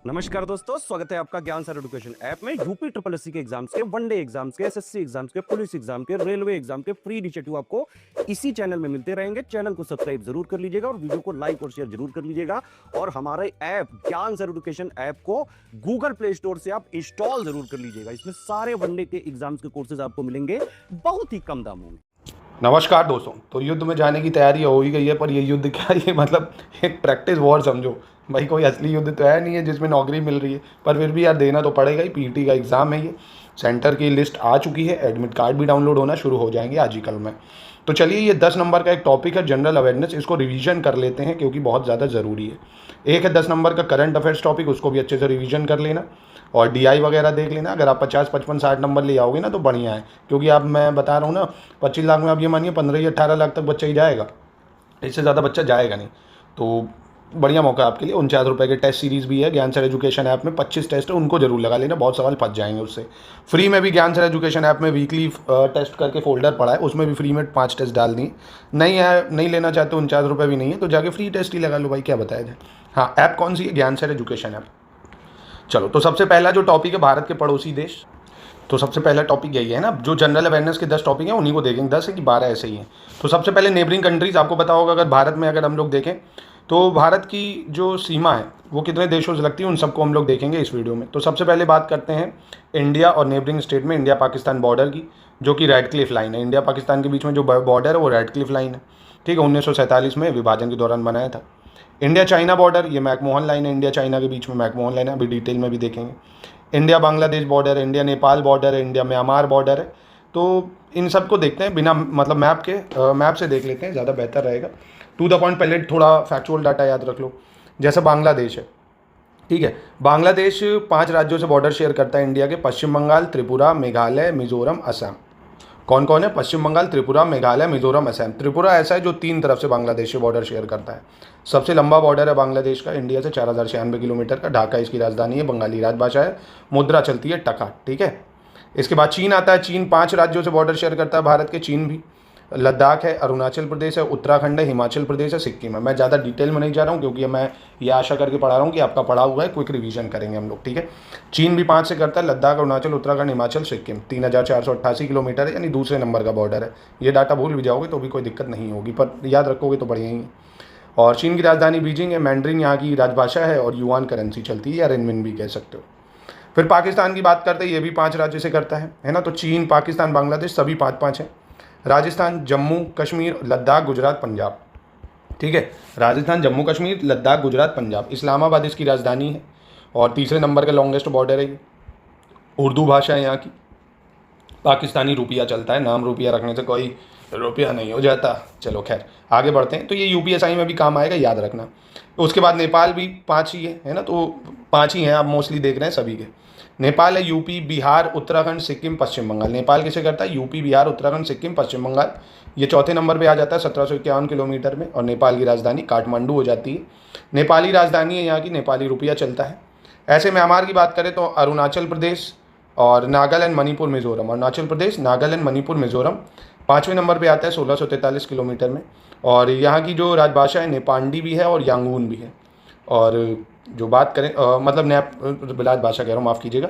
नमस्कार दोस्तों, स्वागत है आपका ज्ञान सर एजुकेशन ऐप में। यूपी ट्रिपल एससी के एग्जाम्स के, वनडे एग्जाम्स के, एसएससी एग्जाम्स के, पुलिस एग्जाम के, रेलवे एग्जाम के फ्री इनिशिएटिव आपको इसी चैनल में मिलते रहेंगे। चैनल को सब्सक्राइब जरूर कर लीजिएगा और वीडियो को लाइक और शेयर जरूर कर लीजिएगा। और हमारे ऐप ज्ञान सर एजुकेशन ऐप को गूगल प्ले स्टोर से आप इंस्टॉल जरूर कर लीजिएगा। इसमें सारे वनडे के एग्जाम्स के कोर्सेज आपको मिलेंगे बहुत ही कम दामों में। नमस्कार दोस्तों। तो युद्ध में जाने की तैयारी हो ही गई है, पर ये युद्ध क्या, ये मतलब एक प्रैक्टिस वॉर समझो भाई। कोई असली युद्ध तो है नहीं है जिसमें नौकरी मिल रही है, पर फिर भी यार देना तो पड़ेगा ही। पीटी का एग्ज़ाम है ये। सेंटर की लिस्ट आ चुकी है, एडमिट कार्ड भी डाउनलोड होना शुरू हो जाएंगे आज ही कल में। तो चलिए, ये 10 नंबर का एक टॉपिक है जनरल अवेयरनेस, इसको रिवीजन कर लेते हैं क्योंकि बहुत ज़्यादा ज़रूरी है। एक है 10 नंबर का करंट अफेयर्स टॉपिक, उसको भी अच्छे से रिवीजन कर लेना और डीआई वगैरह देख लेना। अगर आप 50, 55, 60 नंबर ले आओगे ना तो बढ़िया है, क्योंकि आप, मैं बता रहा हूँ ना, 25 लाख में आप ये मानिए 15 या 18 लाख तक बच्चा ही जाएगा, इससे ज़्यादा बच्चा जाएगा नहीं। तो बढ़िया मौका है आपके लिए। 49 रुपये के टेस्ट सीरीज़ भी है ज्ञान सर एजुकेशन ऐप में। 25 टेस्ट है, उनको जरूर लगा लेना, बहुत सवाल फंस जाएंगे उससे। फ्री में भी ज्ञान सर एजुकेशन ऐप में वीकली टेस्ट करके फोल्डर पड़ा है, उसमें भी फ्री में 5 टेस्ट डाल दिए। नहीं है, नहीं लेना चाहते, 49 रुपये भी नहीं है, तो जाके फ्री टेस्ट ही लगा लो भाई, क्या बताया जाए। हाँ, ऐप कौन सी है? ज्ञान सर एजुकेशन ऐप। चलो, तो सबसे पहला जो टॉपिक है भारत के पड़ोसी देश। तो सबसे पहला टॉपिक यही है ना, जो जनरल अवेयरनेस के 10 टॉपिक हैं उन्हीं को देखेंगे। 10 है कि 12 ऐसे ही हैं। तो सबसे पहले नेबरिंग कंट्रीज, आपको पता होगा अगर भारत में अगर हम लोग देखें तो भारत की जो सीमा है वो कितने देशों से लगती है, उन सबको हम लोग देखेंगे इस वीडियो में। तो सबसे पहले बात करते हैं इंडिया और नेबरिंग स्टेट में इंडिया पाकिस्तान बॉर्डर की, जो कि रेड क्लिफ लाइन है। इंडिया पाकिस्तान के बीच में जो बॉर्डर है वो रेड क्लिफ लाइन है, ठीक है। 1947 में विभाजन के दौरान बनाया था। इंडिया चाइना बॉर्डर, ये मैकमोहन लाइन है। इंडिया चाइना के बीच में मैकमोहन लाइन है, अभी डिटेल में भी देखेंगे। इंडिया बांग्लादेश बॉर्डर है, इंडिया नेपाल बॉर्डर है, इंडिया म्यांमार बॉर्डर है। तो इन सबको देखते हैं बिना मतलब मैप के, मैप से देख लेते हैं, ज़्यादा बेहतर रहेगा। टू द पॉइंट, पहले थोड़ा फैक्चुअल डाटा याद रख लो। जैसे बांग्लादेश है, ठीक है। बांग्लादेश 5 राज्यों से बॉर्डर शेयर करता है इंडिया के, पश्चिम बंगाल, त्रिपुरा, मेघालय, मिजोरम, असम। कौन कौन है? पश्चिम बंगाल, त्रिपुरा, मेघालय, मिजोरम, असम। त्रिपुरा ऐसा है जो 3 तरफ से बांग्लादेश से बॉर्डर शेयर करता है। सबसे लंबा बॉर्डर है बांग्लादेश का इंडिया से, 4096 किलोमीटर का। ढाका इसकी राजधानी है, बंगाली राजभाषा है, मुद्रा चलती है टका, ठीक है। इसके बाद चीन आता है। चीन 5 राज्यों से बॉर्डर शेयर करता है भारत के, चीन भी। लद्दाख है, अरुणाचल प्रदेश है, उत्तराखंड है, हिमाचल प्रदेश है, सिक्किम है। मैं ज़्यादा डिटेल में नहीं जा रहा हूँ क्योंकि मैं ये आशा करके पढ़ा रहा हूँ कि आपका पढ़ा हुआ है, क्विक रिवीजन करेंगे हम लोग, ठीक है। चीन भी 5 से करता है, लद्दाख, अरुणाचल, उत्तराखंड, हिमाचल, सिक्किम। 3488 किलोमीटर है, यानी दूसरे नंबर का बॉर्डर है। ये डाटा भूल भी जाओगे तो भी कोई दिक्कत नहीं होगी, पर याद रखोगे तो बढ़िया ही है। और चीन की राजधानी बीजिंग है, मैंड्रिन यहाँ की राजभाषा है और युआन करेंसी चलती है, या रेनमिन भी कह सकते हो। फिर पाकिस्तान की बात करते हैं, ये भी 5 राज्य से करता है ना। तो चीन, पाकिस्तान, बांग्लादेश सभी 5-5 हैं। राजस्थान, जम्मू कश्मीर, लद्दाख, गुजरात, पंजाब, ठीक है। राजस्थान, जम्मू कश्मीर, लद्दाख, गुजरात, पंजाब। इस्लामाबाद इसकी राजधानी है और तीसरे नंबर का लॉन्गेस्ट बॉर्डर है ये। उर्दू भाषा है यहाँ की। पाकिस्तानी रुपया चलता है, नाम रुपया रखने से कोई रुपया नहीं हो जाता। चलो खैर, आगे बढ़ते हैं। तो ये यूपीएसआई में भी काम आएगा, याद रखना। तो उसके बाद नेपाल भी 5 ही है ना। तो 5 ही हैं, आप मोस्टली देख रहे हैं सभी के। नेपाल है, यूपी, बिहार, उत्तराखंड, सिक्किम, पश्चिम बंगाल। नेपाल किसे करता है? यूपी, बिहार, उत्तराखंड, सिक्किम, पश्चिम बंगाल। ये चौथे नंबर पे आ जाता है 1751 किलोमीटर में, और नेपाल की राजधानी काठमांडू हो जाती है। नेपाली राजधानी है यहाँ की, नेपाली रुपया चलता है। ऐसे म्यांमार की बात करें तो अरुणाचल प्रदेश और नागालैंड, मणिपुर, मिजोरम। अरुणाचल प्रदेश, नागालैंड, मणिपुर, मिजोरम 5वें नंबर पे आता है 1643 किलोमीटर में। और यहाँ की जो राजभाषा है नेपांडी भी है और यांगून भी है। और जो बात करें मतलब राजभाषा कह रहा हूँ, माफ़ कीजिएगा,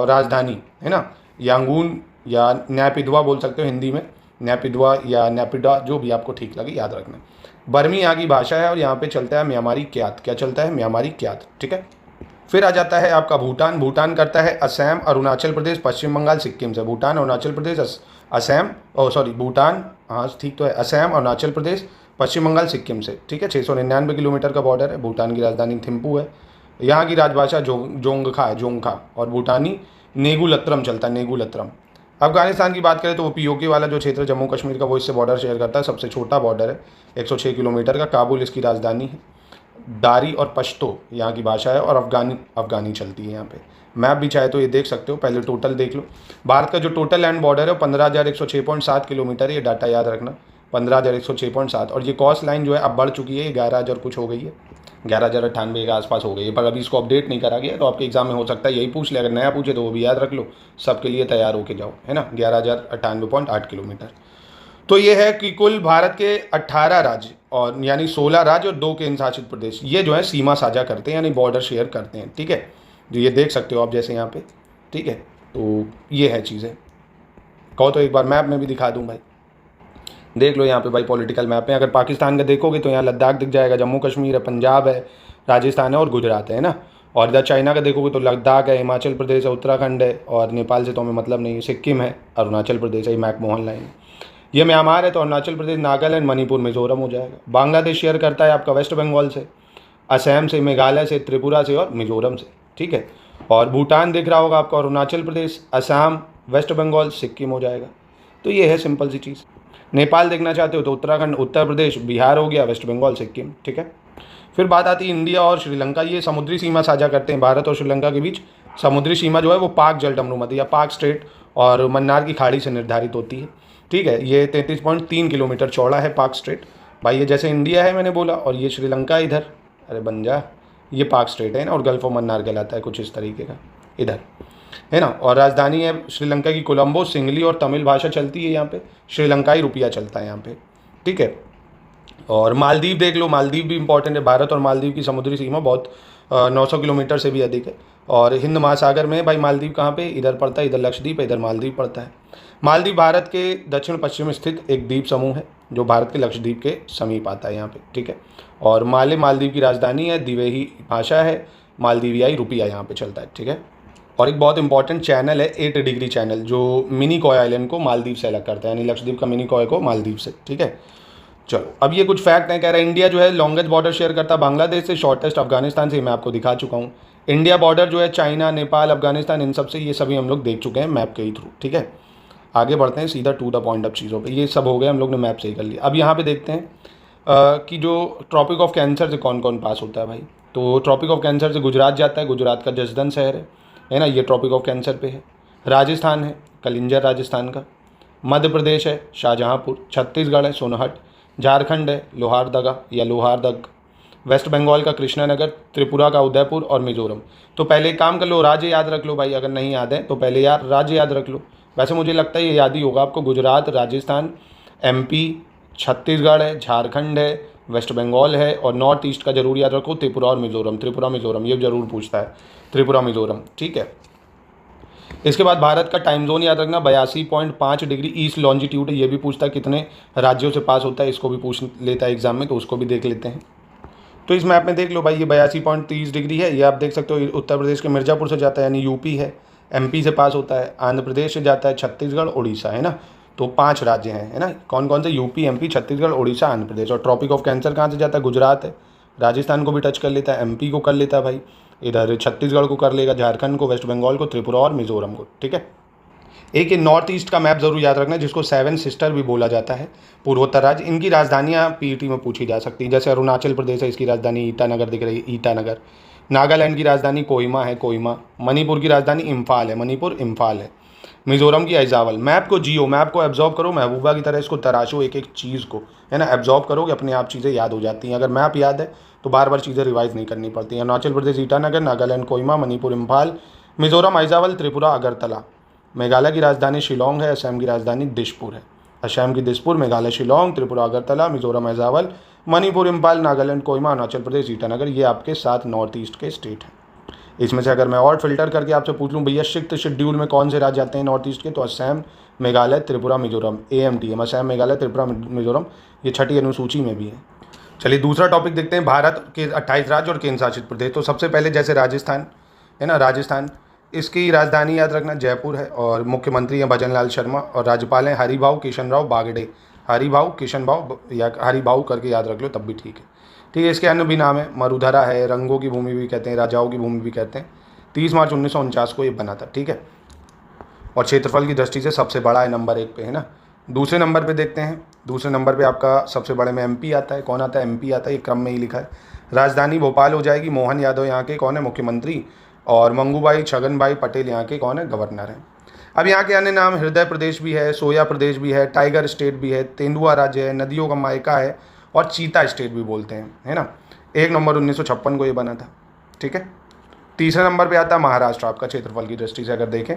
राजधानी है ना, यांगून या न्यापिदवा बोल सकते हो हिंदी में, न्यापिदवा या न्यापिडा, जो भी आपको ठीक लगे, याद रखना। बर्मी यहाँ की भाषा है और यहाँ पे चलता है म्यांमारी क्यात। क्या चलता है? म्यांमारी क्यात, ठीक है। फिर आ जाता है आपका भूटान। भूटान करता है असम, अरुणाचल प्रदेश, पश्चिम बंगाल, सिक्किम से। भूटान, अरुणाचल प्रदेश, असम, भूटान, हाँ ठीक तो है, असम, अरुणाचल प्रदेश, पश्चिम बंगाल, सिक्किम से, ठीक है। 699 किलोमीटर का बॉर्डर है। भूटान की राजधानी थिम्पू है। यहाँ की राजभाषा जोंगखा है, जोंगखा, और भूटानी नेगुलत्रम चलता है, नेगुलत्रम। अफगानिस्तान की बात करें तो वो पीओके वाला जो क्षेत्र जम्मू कश्मीर का, वो इससे बॉर्डर शेयर करता है। सबसे छोटा बॉर्डर है, 106 किलोमीटर का। काबुल इसकी राजधानी है। दारी और पश्तो यहाँ की भाषा है, और अफगानी चलती है यहाँ पे। मैप भी चाहे तो ये देख सकते हो, पहले टोटल देख लो। भारत का जो टोटल लैंड बॉर्डर है वो 15,106.7 किलोमीटर है। ये डाटा याद रखना, 15,106.7। और ये कॉस्ट लाइन जो है अब बढ़ चुकी है, 11,000 कुछ हो गई है, 11,098 के आसपास हो गई है, पर अभी इसको अपडेट नहीं करा गया। तो आपके एग्जाम में हो सकता है यही पूछ ले, अगर नया पूछे तो वो भी याद रख लो, सबके लिए तैयार होके जाओ, है ना। 11,098.8 किलोमीटर। तो ये है कि कुल भारत के 18 राज्य और यानी 16 राज्य और 2 केंद्र शासित प्रदेश ये जो है सीमा साझा करते हैं, यानी बॉर्डर शेयर करते हैं। ठीक है, जो ये देख सकते हो आप जैसे यहाँ पे। ठीक है, तो ये है चीज़ें। कहो तो एक बार मैप में भी दिखा दूँ भाई, देख लो यहाँ पे भाई पॉलिटिकल मैप में। अगर पाकिस्तान का देखोगे तो यहाँ लद्दाख दिख जाएगा, जम्मू कश्मीर है, पंजाब है, राजस्थान है और गुजरात है ना। और इधर चाइना का देखोगे तो लद्दाख है, हिमाचल प्रदेश है, उत्तराखंड है, और नेपाल से तो हमें मतलब नहीं है, सिक्किम है, अरुणाचल प्रदेश है, मैकमोहन लाइन है। ये म्यांमार है तो अरुणाचल प्रदेश, नागालैंड, मणिपुर, मिजोरम हो जाएगा। बांग्लादेश शेयर करता है आपका वेस्ट बंगाल से, असम से, मेघालय से, त्रिपुरा से और मिजोरम से। ठीक है, और भूटान दिख रहा होगा आपका, अरुणाचल प्रदेश, असम, वेस्ट बंगाल, सिक्किम हो जाएगा। तो ये है सिंपल सी चीज़। नेपाल देखना चाहते हो तो उत्तराखंड, उत्तर प्रदेश, बिहार हो गया, वेस्ट बंगाल, सिक्किम। ठीक है, फिर बात आती है इंडिया और श्रीलंका। ये समुद्री सीमा साझा करते हैं, भारत और श्रीलंका के बीच समुद्री सीमा जो है वो पाक जलडमरूमती या पाक स्ट्रेट और मन्नार की खाड़ी से निर्धारित होती है। ठीक है, ये 33.3 किलोमीटर चौड़ा है पाक स्ट्रेट। भाई ये जैसे इंडिया है मैंने बोला, और ये श्रीलंका इधर, अरे बन जा, ये पाक स्ट्रेट है ना, और गल्फ ऑफ मन्नार कहलाता है कुछ इस तरीके का इधर, है ना। और राजधानी है श्रीलंका की कोलंबो। सिंगली और तमिल भाषा चलती है यहाँ पे, श्रीलंकाई रुपया चलता है यहाँ पे। ठीक है, और मालदीव देख लो, मालदीव भी इंपॉर्टेंट है। भारत और मालदीव की समुद्री सीमा बहुत 900 किलोमीटर से भी अधिक है। और हिंद महासागर में भाई मालदीव कहाँ पे, इधर पड़ता है, इधर लक्षद्वीप है, इधर मालदीव पड़ता है। मालदीव भारत के दक्षिण पश्चिम स्थित एक द्वीप समूह है जो भारत के लक्षद्वीप के समीप आता है यहाँ पे। ठीक है, और माले मालदीव की राजधानी है, दिवेही भाषा है, मालदीवियाई रुपया यहाँ पे चलता है। ठीक है, और एक बहुत इंपॉर्टेंट चैनल है 8 डिग्री चैनल, जो मिनी कॉय आइलैंड को मालदीव से अलग करता है, यानी लक्षद्वीप का मिनी कॉय को मालदीव से। ठीक है, चलो अब ये कुछ फैक्ट हैं। कह रहा है इंडिया जो है लॉन्गेस्ट बॉर्डर शेयर करता है बांग्लादेश से, शॉर्टेस्ट अफगानिस्तान से, मैं आपको दिखा चुका हूँ। इंडिया बॉर्डर जो है चाइना, नेपाल, अफगानिस्तान, इन सब से, ये सभी हम लोग देख चुके हैं मैप के ही थ्रू। ठीक है, आगे बढ़ते हैं सीधा टू द पॉइंट अब चीज़ों पे। ये सब हो गए, हम लोग ने मैप से ही कर लिया। अब यहाँ पे देखते हैं कि जो ट्रॉपिक ऑफ कैंसर से कौन कौन पास होता है भाई। तो ट्रॉपिक ऑफ कैंसर से गुजरात जाता है, गुजरात का जसदन शहर है ना, ये ट्रॉपिक ऑफ कैंसर पे है। राजस्थान है कलिंजर राजस्थान का, मध्य प्रदेश है शाहजहाँपुर, छत्तीसगढ़ है सोनहट, झारखंड है लोहारदगा या लोहारदग, वेस्ट बंगाल का कृष्णानगर, त्रिपुरा का उदयपुर और मिजोरम। तो पहले एक काम कर लो, राज्य याद रख लो भाई, अगर नहीं याद है तो पहले यार राज्य याद रख लो। वैसे मुझे लगता है ये याद ही होगा आपको, गुजरात, राजस्थान, एमपी, छत्तीसगढ़ है, झारखंड है, वेस्ट बंगाल है, और नॉर्थ ईस्ट का जरूर याद रखो, त्रिपुरा और मिजोरम। त्रिपुरा मिजोरम ये जरूर पूछता है, त्रिपुरा मिजोरम। ठीक है, इसके बाद भारत का टाइम जोन याद रखना, 82.5 डिग्री ईस्ट लॉन्जिट्यूड है, ये भी पूछता है कितने राज्यों से पास होता है, इसको भी पूछ लेता है एग्जाम में, तो उसको भी देख लेते हैं। तो इस मैप में देख लो भाई, ये 82.30 डिग्री है, ये आप देख सकते हो उत्तर प्रदेश के मिर्ज़ापुर से जाता है, यानी यूपी है, एमपी से पास होता है, आंध्र प्रदेश से जाता है, छत्तीसगढ़, उड़ीसा, है ना। तो 5 राज्य हैं, है ना। कौन कौन से, यूपी, एमपी, छत्तीसगढ़, उड़ीसा, आंध्र प्रदेश। और ट्रॉपिक ऑफ कैंसर कहाँ से जाता है, गुजरात है, राजस्थान को भी टच कर लेता है, एमपी को कर लेता है भाई, इधर छत्तीसगढ़ को कर लेगा, झारखंड को, वेस्ट बंगाल को, त्रिपुरा और मिजोरम को। ठीक है, एक ये नॉर्थ ईस्ट का मैप जरूर याद रखना, जिसको 7 सिस्टर भी बोला जाता है, पूर्वोत्तर राज्य। इनकी राजधानियाँ पीईटी में पूछी जा सकती हैं, जैसे अरुणाचल प्रदेश है, इसकी राजधानी ईटानगर दिख रही है, ईटानगर। नागालैंड की राजधानी कोहिमा है, कोहिमा। मणिपुर की राजधानी इम्फाल है, मणिपुर, इम्फाल है। मिजोरम की अइजावल। मैप को जियो, मैप को एब्जॉर्ब करो, महबूबा की तरह इसको तराशो, एक एक चीज़ को, है ना। एब्जॉर्ब करोगे अपने आप चीज़ें याद हो जाती हैं। अगर मैप याद है तो बार बार चीज़ें रिवाइज नहीं करनी पड़ती हैं। अरुणाचल प्रदेश ईटानगर, नागालैंड कोहिमा, मणिपुर इम्फाल, मिजोरम अइजावल, त्रिपुरा अगरतला। मेघालय की राजधानी शिलोंग है, असम की राजधानी दिसपुर है। असम की दिसपुर, मेघालय शिलोंग, त्रिपुरा अगरतला, मिजोरम अइजावल, मणिपुर इम्फाल, नागालैंड कोहिमा, अरुणाचल प्रदेश ईटानगर। ये आपके 7 नॉर्थ ईस्ट के स्टेट हैं। इसमें से अगर मैं और फिल्टर करके आपसे पूछ लूँ भैया सिक्स्थ शेड्यूल में कौन से राज्य आते हैं नॉर्थ ईस्ट के, तो असम, मेघालय, त्रिपुरा, मिजोरम, AMTM, असम, मेघालय, त्रिपुरा, मिजोरम, ये 6ठी अनुसूची में भी है। चलिए दूसरा टॉपिक देखते हैं, भारत के 28 राज्य और केंद्र शासित प्रदेश। तो सबसे पहले जैसे राजस्थान है ना, राजस्थान, इसकी राजधानी याद रखना जयपुर है, और मुख्यमंत्री हैं भजनलाल शर्मा, और राज्यपाल हैं हरिभाऊ किशनराव बागड़े। हरिभाऊ किशनभाऊ या हरिभाऊ करके याद रख लो तब भी ठीक है। ठीक है, इसके अन्य भी नाम है, मरुधरा है, रंगों की भूमि भी कहते हैं, राजाओं की भूमि भी कहते हैं। 30 मार्च 1949 को ये बना था। ठीक है, और क्षेत्रफल की दृष्टि से सबसे बड़ा है, नंबर 1 पे, है ना। दूसरे नंबर पे देखते हैं, दूसरे नंबर पे आपका सबसे बड़े में MP आता है। कौन आता है, MP आता है, ये क्रम में ही लिखा है। राजधानी भोपाल हो जाएगी। मोहन यादव यहाँ के कौन है, मुख्यमंत्री, और मंगूभाई छगनभाई पटेल यहाँ के कौन है, गवर्नर हैं। अब यहाँ के अन्य नाम, हृदय प्रदेश भी है, सोया प्रदेश भी है, टाइगर स्टेट भी है, तेंदुआ राज्य है, नदियों का मायका है, और चीता स्टेट भी बोलते हैं, है ना। 1 नवंबर 1956 को ये बना था। ठीक है, तीसरे नंबर पे आता है महाराष्ट्र, आपका क्षेत्रफल की दृष्टि से अगर देखें।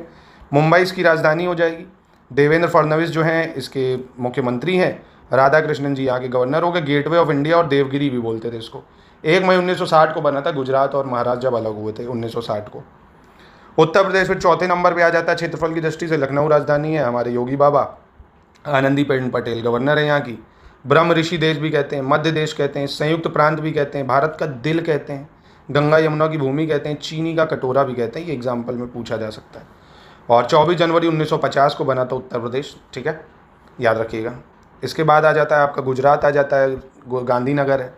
मुंबई इसकी राजधानी हो जाएगी। देवेंद्र फडणवीस जो हैं इसके मुख्यमंत्री हैं। राधाकृष्णन जी यहाँ के गवर्नर हो गए। गेटवे ऑफ इंडिया और देवगिरी भी बोलते थे इसको। 1 मई 1960 को बना था, गुजरात और महाराष्ट्र जब अलग हुए थे 1960 को। उत्तर प्रदेश फिर चौथे नंबर पे आ जाता है क्षेत्रफल की दृष्टि से। लखनऊ राजधानी है, हमारे योगी बाबा आनंदीबेन पटेल गवर्नर है यहाँ की। ब्रह्म ऋषि देश भी कहते हैं, मध्य देश कहते हैं, संयुक्त प्रांत भी कहते हैं, भारत का दिल कहते हैं, गंगा यमुना की भूमि कहते हैं, चीनी का कटोरा भी कहते हैं। ये एग्जाम्पल में पूछा जा सकता है। और 24 जनवरी 1950 को बना था उत्तर प्रदेश, ठीक है, याद रखिएगा। इसके बाद आ जाता है आपका गुजरात, आ जाता है, गांधीनगर है,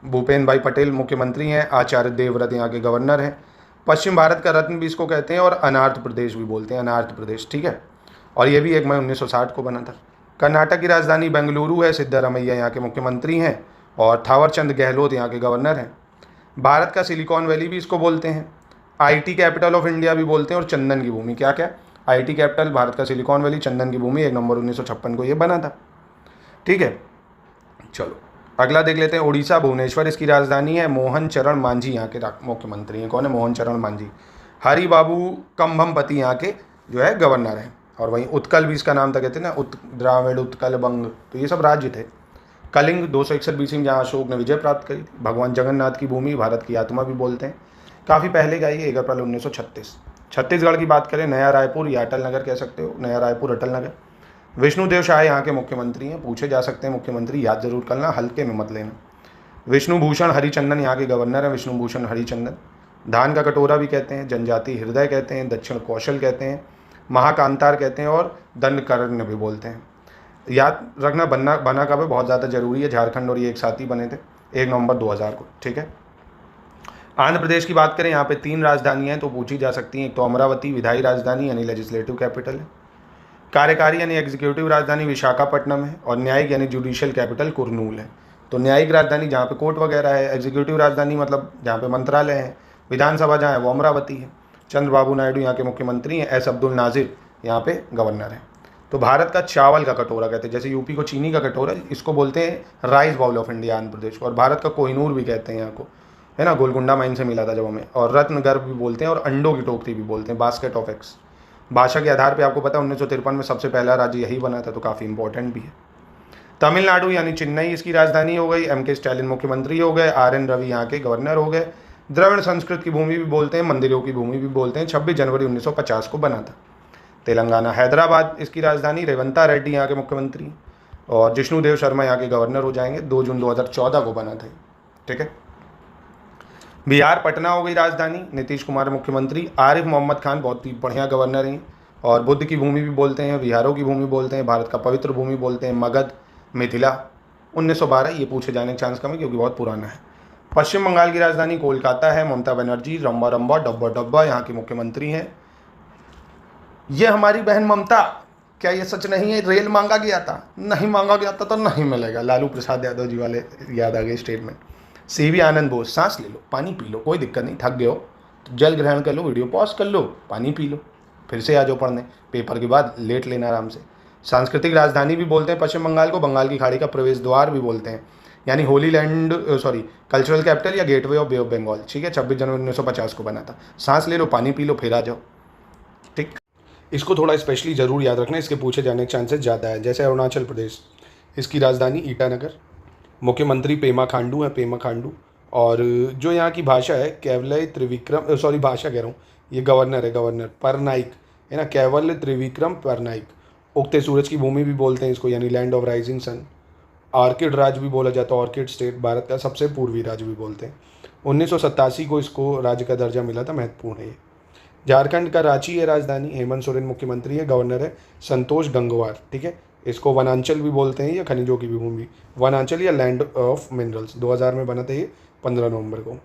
भूपेन भाई पटेल मुख्यमंत्री हैं, आचार्य देवव्रत यहाँ के गवर्नर हैं। पश्चिम भारत का रत्न भी इसको कहते हैं और अनार्थ प्रदेश भी बोलते हैं, अनार्थ प्रदेश, ठीक है। और ये भी 1 मई 1960 को बना था। कर्नाटक की राजधानी बेंगलुरु है, सिद्धारमैया यहाँ के मुख्यमंत्री हैं और थावरचंद गहलोत यहाँ के गवर्नर हैं। भारत का सिलिकॉन वैली भी इसको बोलते हैं, आईटी कैपिटल ऑफ इंडिया भी बोलते हैं और चंदन की भूमि। क्या क्या? आईटी कैपिटल भारत का सिलिकॉन वैली, चंदन की भूमि। 1 नवंबर 1956 को ये बना था, ठीक है। चलो अगला देख लेते हैं। उड़ीसा, भुवनेश्वर इसकी राजधानी है। मोहन चरण मांझी यहाँ के मुख्यमंत्री हैं। कौन है? मोहन चरण मांझी। हरि बाबू कंभमपति यहाँ के जो है गवर्नर हैं। और वहीं उत्कल भी इसका नाम था, कहते हैं ना, द्राविड़ उत्कल बंग, तो ये सब राज्य थे। कलिंग 261 BC में जहाँ अशोक ने विजय प्राप्त करी थी। भगवान जगन्नाथ की भूमि, भारत की आत्मा भी बोलते हैं। काफ़ी पहले का ये 1 अप्रैल 1936। छत्तीसगढ़ की बात करें, नया रायपुर या अटल नगर कह सकते हो, नया रायपुर अटल नगर। विष्णुदेव शाह यहाँ के मुख्यमंत्री हैं, पूछे जा सकते हैं मुख्यमंत्री, याद जरूर करना, हल्के में मत लेना। विष्णु भूषण हरिचंदन यहाँ के गवर्नर हैं, विष्णु भूषण हरिचंदन। धान का कटोरा भी कहते हैं, जनजाति हृदय कहते हैं, दक्षिण कौशल कहते हैं, महाकांतार कहते हैं और दंडकर्ण भी बोलते हैं। याद रखना, बना कब है, बहुत ज़्यादा जरूरी है। झारखंड और ये एक साथ ही बने थे 1 नवंबर 2000 को, ठीक है। आंध्र प्रदेश की बात करें, यहाँ पे 3 राजधानियाँ हैं तो पूछी जा सकती हैं। एक तो अमरावती विधायी राजधानी यानी लेजिस्लेटिव कैपिटल है, कार्यकारी यानी एग्जीक्यूटिव राजधानी विशाखापट्टनम है और न्यायिक यानी जुडिशियल कैपिटल कुरनूल है। तो न्यायिक राजधानी जहाँ पे कोर्ट वगैरह है, एग्जीक्यूटिव राजधानी मतलब जहाँ पे मंत्रालय है, विधानसभा जहाँ है वो अमरावती है। चंद्रबाबू नायडू यहाँ के मुख्यमंत्री हैं, एस अब्दुल नाजिर यहाँ पे गवर्नर हैं। तो भारत का चावल का कटोरा कहते हैं, जैसे यूपी को चीनी का कटोरा, इसको बोलते हैं rice bowl of India Andhra Pradesh को। और भारत का कोहिनूर भी कहते हैं यहाँ को, है ना, गोलकुंडा माइन से मिला था जब हमें। और रत्न गर्भ भी बोलते हैं और अंडों की टोकरी भी बोलते हैं, बास्केट ऑफ एग्स। भाषा के आधार पे आपको पता है 1953 में सबसे पहला राज्य यही बना था, तो काफ़ी इंपॉर्टेंट भी है। तमिलनाडु यानी चेन्नई इसकी राजधानी हो गई। MK स्टालिन मुख्यमंत्री हो गए। RN रवि यहाँ के गवर्नर हो गए। द्रविड़ संस्कृत की भूमि भी बोलते हैं, मंदिरों की भूमि भी बोलते हैं। 26 जनवरी 1950 को बना था। तेलंगाना हैदराबाद इसकी राजधानी। रेवंता रेड्डी यहाँ के मुख्यमंत्री और जिष्णुदेव शर्मा यहाँ के गवर्नर हो जाएंगे। 2 जून 2014 को बना था, ठीक है। बिहार पटना हो गई राजधानी, नीतीश कुमार मुख्यमंत्री। आरिफ मोहम्मद खान बहुत ही बढ़िया गवर्नर हैं और बुद्ध की भूमि भी बोलते हैं, विहारों की भूमि बोलते हैं, भारत का पवित्र भूमि बोलते हैं। मगध, मिथिला 1912, ये पूछे जाने का चांस कम है क्योंकि बहुत पुराना है। पश्चिम बंगाल की राजधानी कोलकाता है। ममता बनर्जी रंबा रंबा डब्बा डब्बा यहाँ की मुख्यमंत्री हैं। ये हमारी बहन ममता, क्या ये सच नहीं है? रेल मांगा गया था, नहीं मांगा गया था तो नहीं मिलेगा। लालू प्रसाद यादव जी वाले याद आ गए स्टेटमेंट। CV आनंद बोस, सांस ले लो, पानी पी लो, कोई दिक्कत नहीं, थक गए हो तो जल ग्रहण कर लो, वीडियो पॉज कर लो, पानी पी लो, फिर से आ जाओ पढ़ने, पेपर के बाद लेट लेना आराम से। सांस्कृतिक राजधानी भी बोलते हैं पश्चिम बंगाल को। बंगाल की खाड़ी का प्रवेश द्वार भी बोलते हैं, यानी होली लैंड, कल्चरल कैपिटल या gateway of Bay of Bengal, ठीक है। 26 जनवरी 1950 को बना था। सांस ले लो, पानी पी लो, फिर आ जाओ, ठीक। इसको थोड़ा स्पेशली जरूर याद रखना, इसके पूछे जाने के चांसेस ज़्यादा है। जैसे अरुणाचल प्रदेश, इसकी राजधानी ईटानगर, मुख्यमंत्री पेमा खांडू है, पेमा खांडू। और जो यहाँ की भाषा है केवलय त्रिविक्रम, भाषा कह रहा हूँ, ये गवर्नर है, गवर्नर परनाइक है ना, केवल त्रिविक्रम परनाइक। उगते सूरज की भूमि भी बोलते हैं इसको, यानी land of rising sun. Orchid राज्य भी बोला जाता है, ऑर्किड स्टेट, भारत का सबसे पूर्वी राज्य भी बोलते हैं। 1987 को इसको राज्य का दर्जा मिला था, महत्वपूर्ण है ये। झारखंड का रांची है राजधानी। हेमंत सोरेन मुख्यमंत्री है, गवर्नर है संतोष गंगवार, ठीक है। इसको वनांचल भी बोलते हैं या खनिजों की भी भूमि, वनांचल या लैंड ऑफ मिनरल्स। 2000 में बना था ये 15 नवंबर को।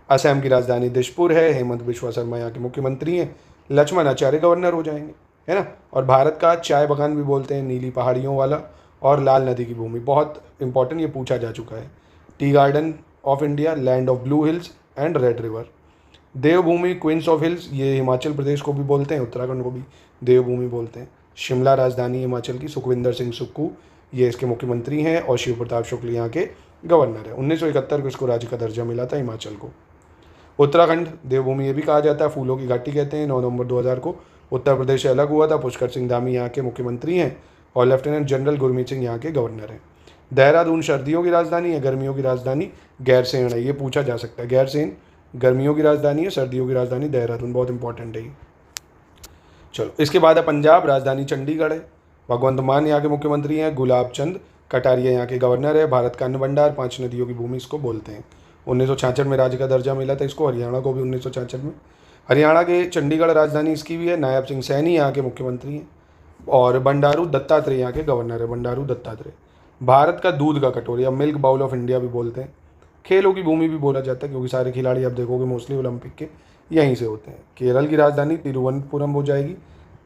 असम की राजधानी दिसपुर है। हेमंत बिश्वा शर्मा यहाँ के मुख्यमंत्री हैं। लक्ष्मण आचार्य गवर्नर हो जाएंगे, है ना। और भारत का चाय बागान भी बोलते हैं, नीली पहाड़ियों वाला और लाल नदी की भूमि, बहुत इंपॉर्टेंट, ये पूछा जा चुका है। Tea garden of India, land of blue hills and red river. Devbhumi, queens of hills, ये हिमाचल प्रदेश को भी बोलते हैं, उत्तराखंड को भी देवभूमि बोलते हैं। शिमला राजधानी हिमाचल की, सुखविंदर सिंह सुक्खू ये इसके मुख्यमंत्री हैं और शिव प्रताप शुक्ल यहाँ के गवर्नर है। 1971 को इसको राज्य का दर्जा मिला था हिमाचल को। उत्तराखंड देवभूमि ये भी कहा जाता है, फूलों की घाटी कहते हैं। 9 नवंबर 2000 को उत्तर प्रदेश से अलग हुआ था। पुष्कर सिंह धामी यहाँ के मुख्यमंत्री हैं और लेफ्टिनेंट जनरल गुरमीत सिंह यहाँ के गवर्नर हैं। देहरादून सर्दियों की राजधानी है, गर्मियों की राजधानी गैरसैंण है, ये पूछा जा सकता है। गैरसैंण गर्मियों की राजधानी है, सर्दियों की राजधानी देहरादून, बहुत इंपॉर्टेंट है ये। चलो, इसके बाद है पंजाब, राजधानी चंडीगढ़ है। भगवंत मान यहाँ के मुख्यमंत्री हैं। गुलाब चंद कटारिया यहाँ के गवर्नर है। भारत का अन्न भंडार, 5 नदियों की भूमि इसको बोलते हैं। 1966 में राज्य का दर्जा मिला था इसको, हरियाणा को भी 1966 में। हरियाणा के चंडीगढ़ राजधानी इसकी भी है। नायब सिंह सैनी यहाँ के मुख्यमंत्री हैं और बंडारू दत्तात्रेय यहाँ के गवर्नर है। बंडारू दत्तात्रेय। भारत का दूध का कटोरिया, मिल्क बाउल ऑफ इंडिया भी बोलते हैं। खेलों की भूमि भी बोला जाता है क्योंकि सारे खिलाड़ी आप देखोगे मोस्टली ओलंपिक के यहीं से होते हैं। केरल की राजधानी तिरुवनंतपुरम हो जाएगी।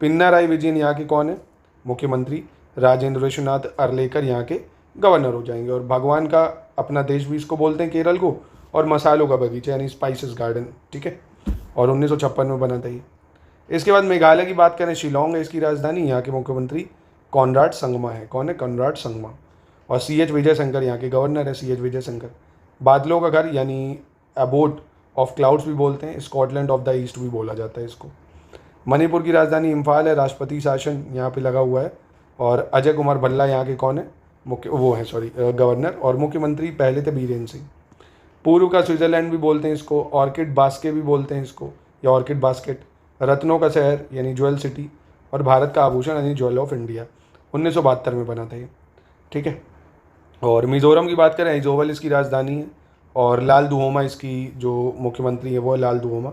पिन्नाराई विजयन यहाँ के कौन है? मुख्यमंत्री। राजेंद्र विश्वनाथ अर्लेकर यहाँ के गवर्नर हो जाएंगे। और भगवान का अपना देश भी इसको बोलते हैं केरल को, और मसालों का बगीचा यानी स्पाइसेस गार्डन, ठीक है। और 1956 में बना था ये। इसके बाद मेघालय की बात करें, शिलोंग है इसकी राजधानी। यहाँ के मुख्यमंत्री कॉनराड संगमा है। कौन है? कॉनराड संगमा। और CH विजय शंकर यहाँ के गवर्नर है। CH विजय शंकर। बादलों का घर यानी अबोट ऑफ क्लाउड्स भी बोलते हैं। स्कॉटलैंड ऑफ द ईस्ट भी बोला जाता है इसको। मणिपुर की राजधानी इम्फाल है। राष्ट्रपति शासन यहाँ पे लगा हुआ है। और अजय कुमार भल्ला यहाँ के कौन है? गवर्नर। और मुख्यमंत्री पहले थे बीरेन सिंह। पूर्व का स्विट्जरलैंड भी बोलते हैं इसको। ऑर्किड बास्के भी बोलते हैं इसको, या ऑर्किड बास्केट। रत्नों का शहर यानी ज्वेल सिटी। और भारत का आभूषण यानी ज्वेल ऑफ इंडिया। 1972 में बना था ये, ठीक है। और मिजोरम की बात करें, आइजोवल इसकी राजधानी है। और लाल दुहोमा इसकी जो मुख्यमंत्री है वो है लाल दुहोमा।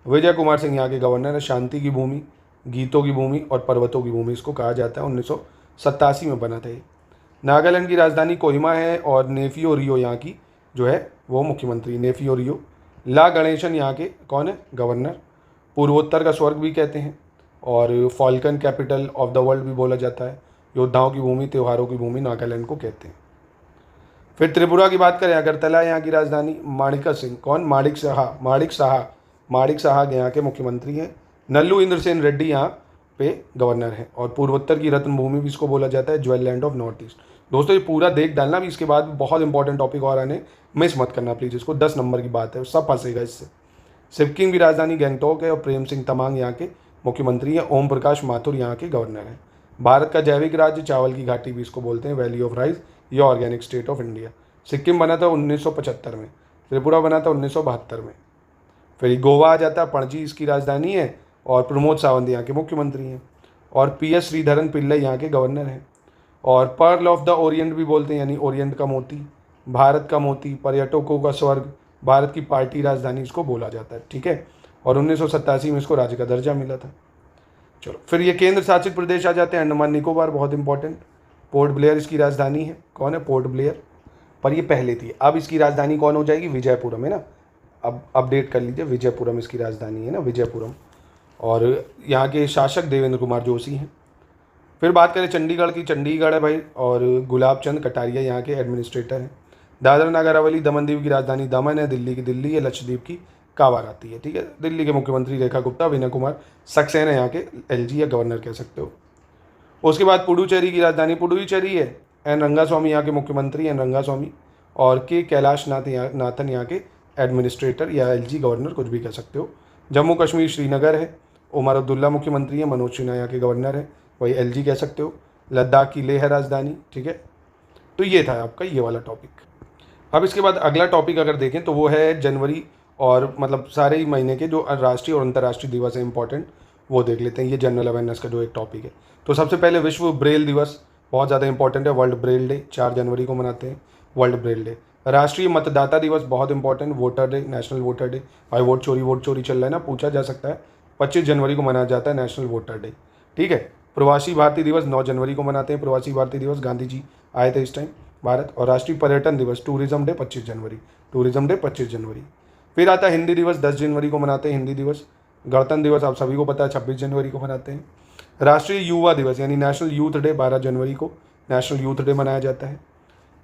विजय कुमार सिंह यहाँ के गवर्नर है। शांति की भूमि, गीतों की भूमि और पर्वतों की भूमि इसको कहा जाता है। 1987 में बना था ये। नागालैंड की राजधानी कोहिमा है। और नेफियो रियो यहाँ की जो है वो मुख्यमंत्री, नेफियो रियो। ला गणेशन यहाँ के कौन है? गवर्नर। पूर्वोत्तर का स्वर्ग भी कहते हैं और Falcon capital of the world भी बोला जाता है। योद्धाओं की भूमि, त्योहारों की भूमि नागालैंड को कहते हैं। फिर त्रिपुरा की बात करें, अगरतला यहाँ की राजधानी। माणिका सिंह कौन? माणिक साहा। माणिक साहा यहाँ के मुख्यमंत्री हैं। नल्लू इंद्र सेन रेड्डी यहाँ पे गवर्नर है। और पूर्वोत्तर की रत्न भूमि भी इसको बोला जाता है, jewel land of north east. दोस्तों ये पूरा देख डालना भी, इसके बाद बहुत इंपॉर्टेंट टॉपिक और आने, मिस मत करना प्लीज़ इसको। 10 नंबर की बात है, सब फंसेगा इससे। सिक्किम की राजधानी गैंगटॉक है। और प्रेम सिंह तमांग यहाँ के मुख्यमंत्री हैं। ओम प्रकाश माथुर यहाँ के गवर्नर हैं। भारत का जैविक राज्य, चावल की घाटी भी इसको बोलते हैं, वैली ऑफ राइस, या organic state of India. Sikkim बना था 1975 में। त्रिपुरा बना था 1972 में। फिर गोवा आ जाता है, पणजी इसकी राजधानी है। और प्रमोद सावंत यहाँ के मुख्यमंत्री हैं। और PS श्रीधरन पिल्लई यहाँ के गवर्नर हैं। और पर्ल ऑफ द ओरिएंट भी बोलते हैं, यानी ओरिएंट का मोती, भारत का मोती, पर्यटकों का स्वर्ग, भारत की पार्टी राजधानी इसको बोला जाता है, ठीक है। और 1987 में इसको राज्य का दर्जा मिला था। चलो, फिर ये केंद्र शासित प्रदेश आ जाते हैं। अंडमान निकोबार, बहुत इंपॉर्टेंट। पोर्ट ब्लेयर इसकी राजधानी है। कौन है? Port Blair. पर ये पहले थी, अब इसकी राजधानी कौन हो जाएगी? विजयपुरम है ना। अब अपडेट कर लीजिए, विजयपुरम इसकी राजधानी है ना, विजयपुरम। और यहाँ के शासक देवेंद्र कुमार जोशी हैं। फिर बात करें चंडीगढ़ की, चंडीगढ़ है भाई। और गुलाब चंद कटारिया यहाँ के एडमिनिस्ट्रेटर हैं। दादरा नगर हवेली, दमन दीव की राजधानी दमन है। दिल्ली की दिल्ली है। लक्षद्वीप की कावार आती है, ठीक है। दिल्ली के मुख्यमंत्री रेखा गुप्ता। विनय कुमार सक्सेना यहाँ के LG या गवर्नर कह सकते हो। उसके बाद पुडुचेरी की राजधानी पुडुचेरी है। N रंगास्वामी यहाँ के मुख्यमंत्री हैं, रंगास्वामी। और के कैलाश नाथन यहाँ के एडमिनिस्ट्रेटर या LG गवर्नर, कुछ भी कह सकते हो। जम्मू कश्मीर श्रीनगर है। उमर अब्दुल्ला मुख्यमंत्री हैं। मनोज सिन्हा यहाँ के गवर्नर है, वही LG कह सकते हो। लद्दाख की लेह है राजधानी, ठीक है। तो ये था आपका ये वाला टॉपिक। अब इसके बाद अगला टॉपिक अगर देखें तो वो है जनवरी, और मतलब सारे ही महीने के जो राष्ट्रीय और अंतर्राष्ट्रीय दिवस है इंपॉर्टेंट, वो देख लेते हैं। ये जनरल अवेयरनेस का जो एक टॉपिक है। तो सबसे पहले विश्व ब्रेल दिवस, बहुत ज़्यादा इंपॉर्टेंट है। वर्ल्ड ब्रेल डे 4 जनवरी को मनाते हैं, वर्ल्ड ब्रेल डे। राष्ट्रीय मतदाता दिवस, बहुत important, voter day, national voter day. भाई वोट चोरी चल रहा है ना, पूछा जा सकता है। 25 जनवरी को मनाया जाता है नेशनल वोटर डे, ठीक है। प्रवासी भारतीय दिवस 9 जनवरी को मनाते हैं, प्रवासी भारतीय दिवस। गांधी जी आए थे इस टाइम भारत। और राष्ट्रीय पर्यटन दिवस, टूरिज्म डे 25 जनवरी, टूरिज्म डे 25 जनवरी। फिर आता है हिंदी दिवस, 10 जनवरी को मनाते हैं हिंदी दिवस। गणतंत्र दिवस आप सभी को पता है 26 जनवरी को मनाते हैं। राष्ट्रीय युवा दिवस यानी नेशनल यूथ डे 12 जनवरी को नेशनल यूथ डे मनाया जाता है।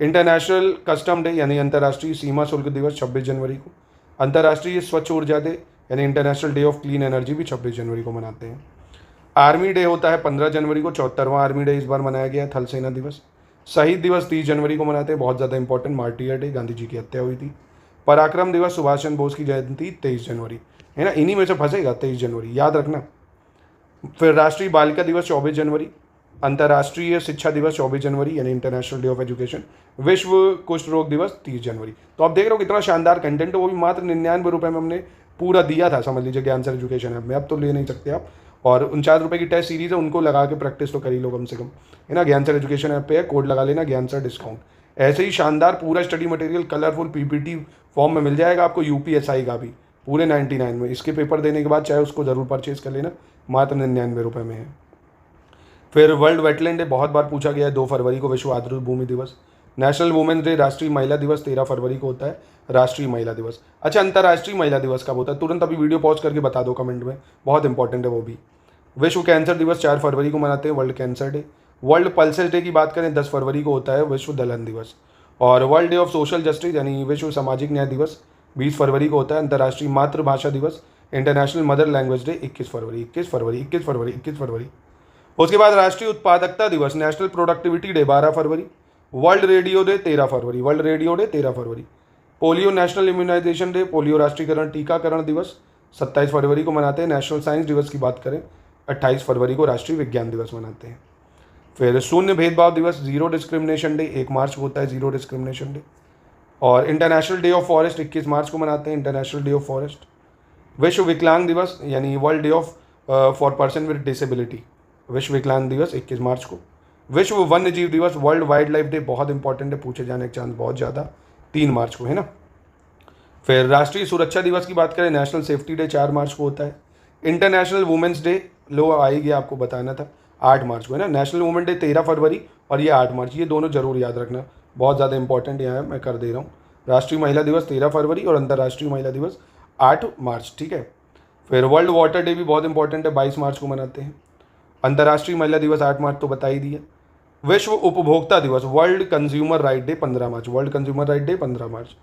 इंटरनेशनल कस्टम डे यानी अंतर्राष्ट्रीय सीमा शुल्क दिवस 26 जनवरी को। अंतर्राष्ट्रीय स्वच्छ ऊर्जा डे यानी international day of clean energy भी 26 जनवरी को मनाते हैं। आर्मी डे होता है 15 जनवरी को, 74वां आर्मी डे इस बार मनाया गया है, थल सेना दिवस। शहीद दिवस 30 जनवरी को मनाते हैं, बहुत ज़्यादा important, martyr day, Gandhi ji की हत्या हुई थी। पराक्रम दिवस, सुभाष चंद्र बोस की जयंती 23 जनवरी है ना, इन्हीं में से फंसेगा 23 जनवरी, याद रखना। फिर राष्ट्रीय बालिका दिवस 24 जनवरी, अंतर्राष्ट्रीय शिक्षा दिवस 24 जनवरी यानी इंटरनेशनल डे ऑफ एजुकेशन, विश्व कुष्ठ रोग दिवस 30 जनवरी। तो आप देख रहे हो कितना शानदार कंटेंट है, वो भी मात्र 99 रुपये में हमने पूरा दिया था, समझ लीजिए ज्ञान सर एजुकेशन ऐप में। अब तो ले नहीं सकते आप, और 49 रुपये की टेस्ट सीरीज है, उनको लगा के प्रैक्टिस तो कर ही लो कम से कम, है ना। ज्ञान सर एजुकेशन ऐप पे है, कोड लगा लेना ज्ञान सर डिस्काउंट। ऐसे ही शानदार पूरा study material colourful PPT form में मिल जाएगा आपको, यूपीएसआई का भी पूरे 99 में। इसके पेपर देने के बाद चाहे उसको ज़रूर परचेज कर लेना, मात्र 99 रुपये में है। फिर वर्ल्ड वेटलैंड डे बहुत बार पूछा गया है, 2 फरवरी को विश्व आर्द्र भूमि दिवस। नेशनल वुमेन्स डे राष्ट्रीय महिला दिवस 13 फरवरी को होता है, राष्ट्रीय महिला दिवस। अच्छा, अंतर्राष्ट्रीय महिला दिवस कब होता है? तुरंत अभी वीडियो पॉज करके बता दो कमेंट में, बहुत इंपॉर्टेंट है वो भी। विश्व कैंसर दिवस 4 फरवरी को मनाते हैं, world cancer day. World pulses day की बात करें 10 फरवरी को होता है, विश्व दलहन दिवस। और world day of social justice यानी विश्व सामाजिक न्याय दिवस 20 फरवरी को होता है। अंतर्राष्ट्रीय मातृभाषा दिवस, इंटरनेशनल मदर लैंग्वेज डे 21 फरवरी, 21 फरवरी, 21 फरवरी, 21 फरवरी। उसके बाद राष्ट्रीय उत्पादकता दिवस, नेशनल प्रोडक्टिविटी डे 12 फरवरी। वर्ल्ड रेडियो डे 13 फरवरी, वर्ल्ड रेडियो डे 13 फरवरी। Polio national immunization day, polio राष्ट्रीयकरण टीकाकरण दिवस 27 फरवरी को मनाते हैं। नेशनल साइंस दिवस की बात करें 28 फरवरी को राष्ट्रीय विज्ञान दिवस मनाते हैं। फिर शून्य भेदभाव दिवस, जीरो डिस्क्रिमिनेशन डे 1 मार्च को होता है, जीरो डिस्क्रिमिनेशन डे। और इंटरनेशनल डे ऑफ फॉरेस्ट 21 मार्च को मनाते हैं, इंटरनेशनल डे ऑफ फॉरेस्ट। विश्व विकलांग दिवस यानी world day of for person with disability, विश्व विकलांग दिवस 21 मार्च को। विश्व वन्य जीव दिवस, वर्ल्ड वाइल्ड लाइफ डे बहुत इंपॉर्टेंट है, पूछे जाने के चांस बहुत ज़्यादा, 3 मार्च को, है ना। फिर राष्ट्रीय सुरक्षा दिवस की बात करें, नेशनल सेफ्टी डे 4 मार्च को होता है। इंटरनेशनल वुमेंस डे, लो आएगी आपको बताना था, 8 मार्च को, है ना। नेशनल वुमेन डे 13 फरवरी और ये 8 मार्च, ये दोनों जरूर याद रखना, बहुत ज़्यादा इंपॉर्टेंट यहाँ है, मैं कर दे रहा हूँ। राष्ट्रीय महिला दिवस 13 फरवरी और अंतर्राष्ट्रीय महिला दिवस 8 मार्च, ठीक है। फिर वर्ल्ड वाटर डे भी बहुत इंपॉर्टेंट है, 22 मार्च को मनाते हैं। अंतर्राष्ट्रीय महिला दिवस 8 मार्च तो बता ही दिया। विश्व उपभोक्ता दिवस, वर्ल्ड कंज्यूमर राइट डे 15 मार्च, वर्ल्ड कंज्यूमर राइट डे 15 मार्च।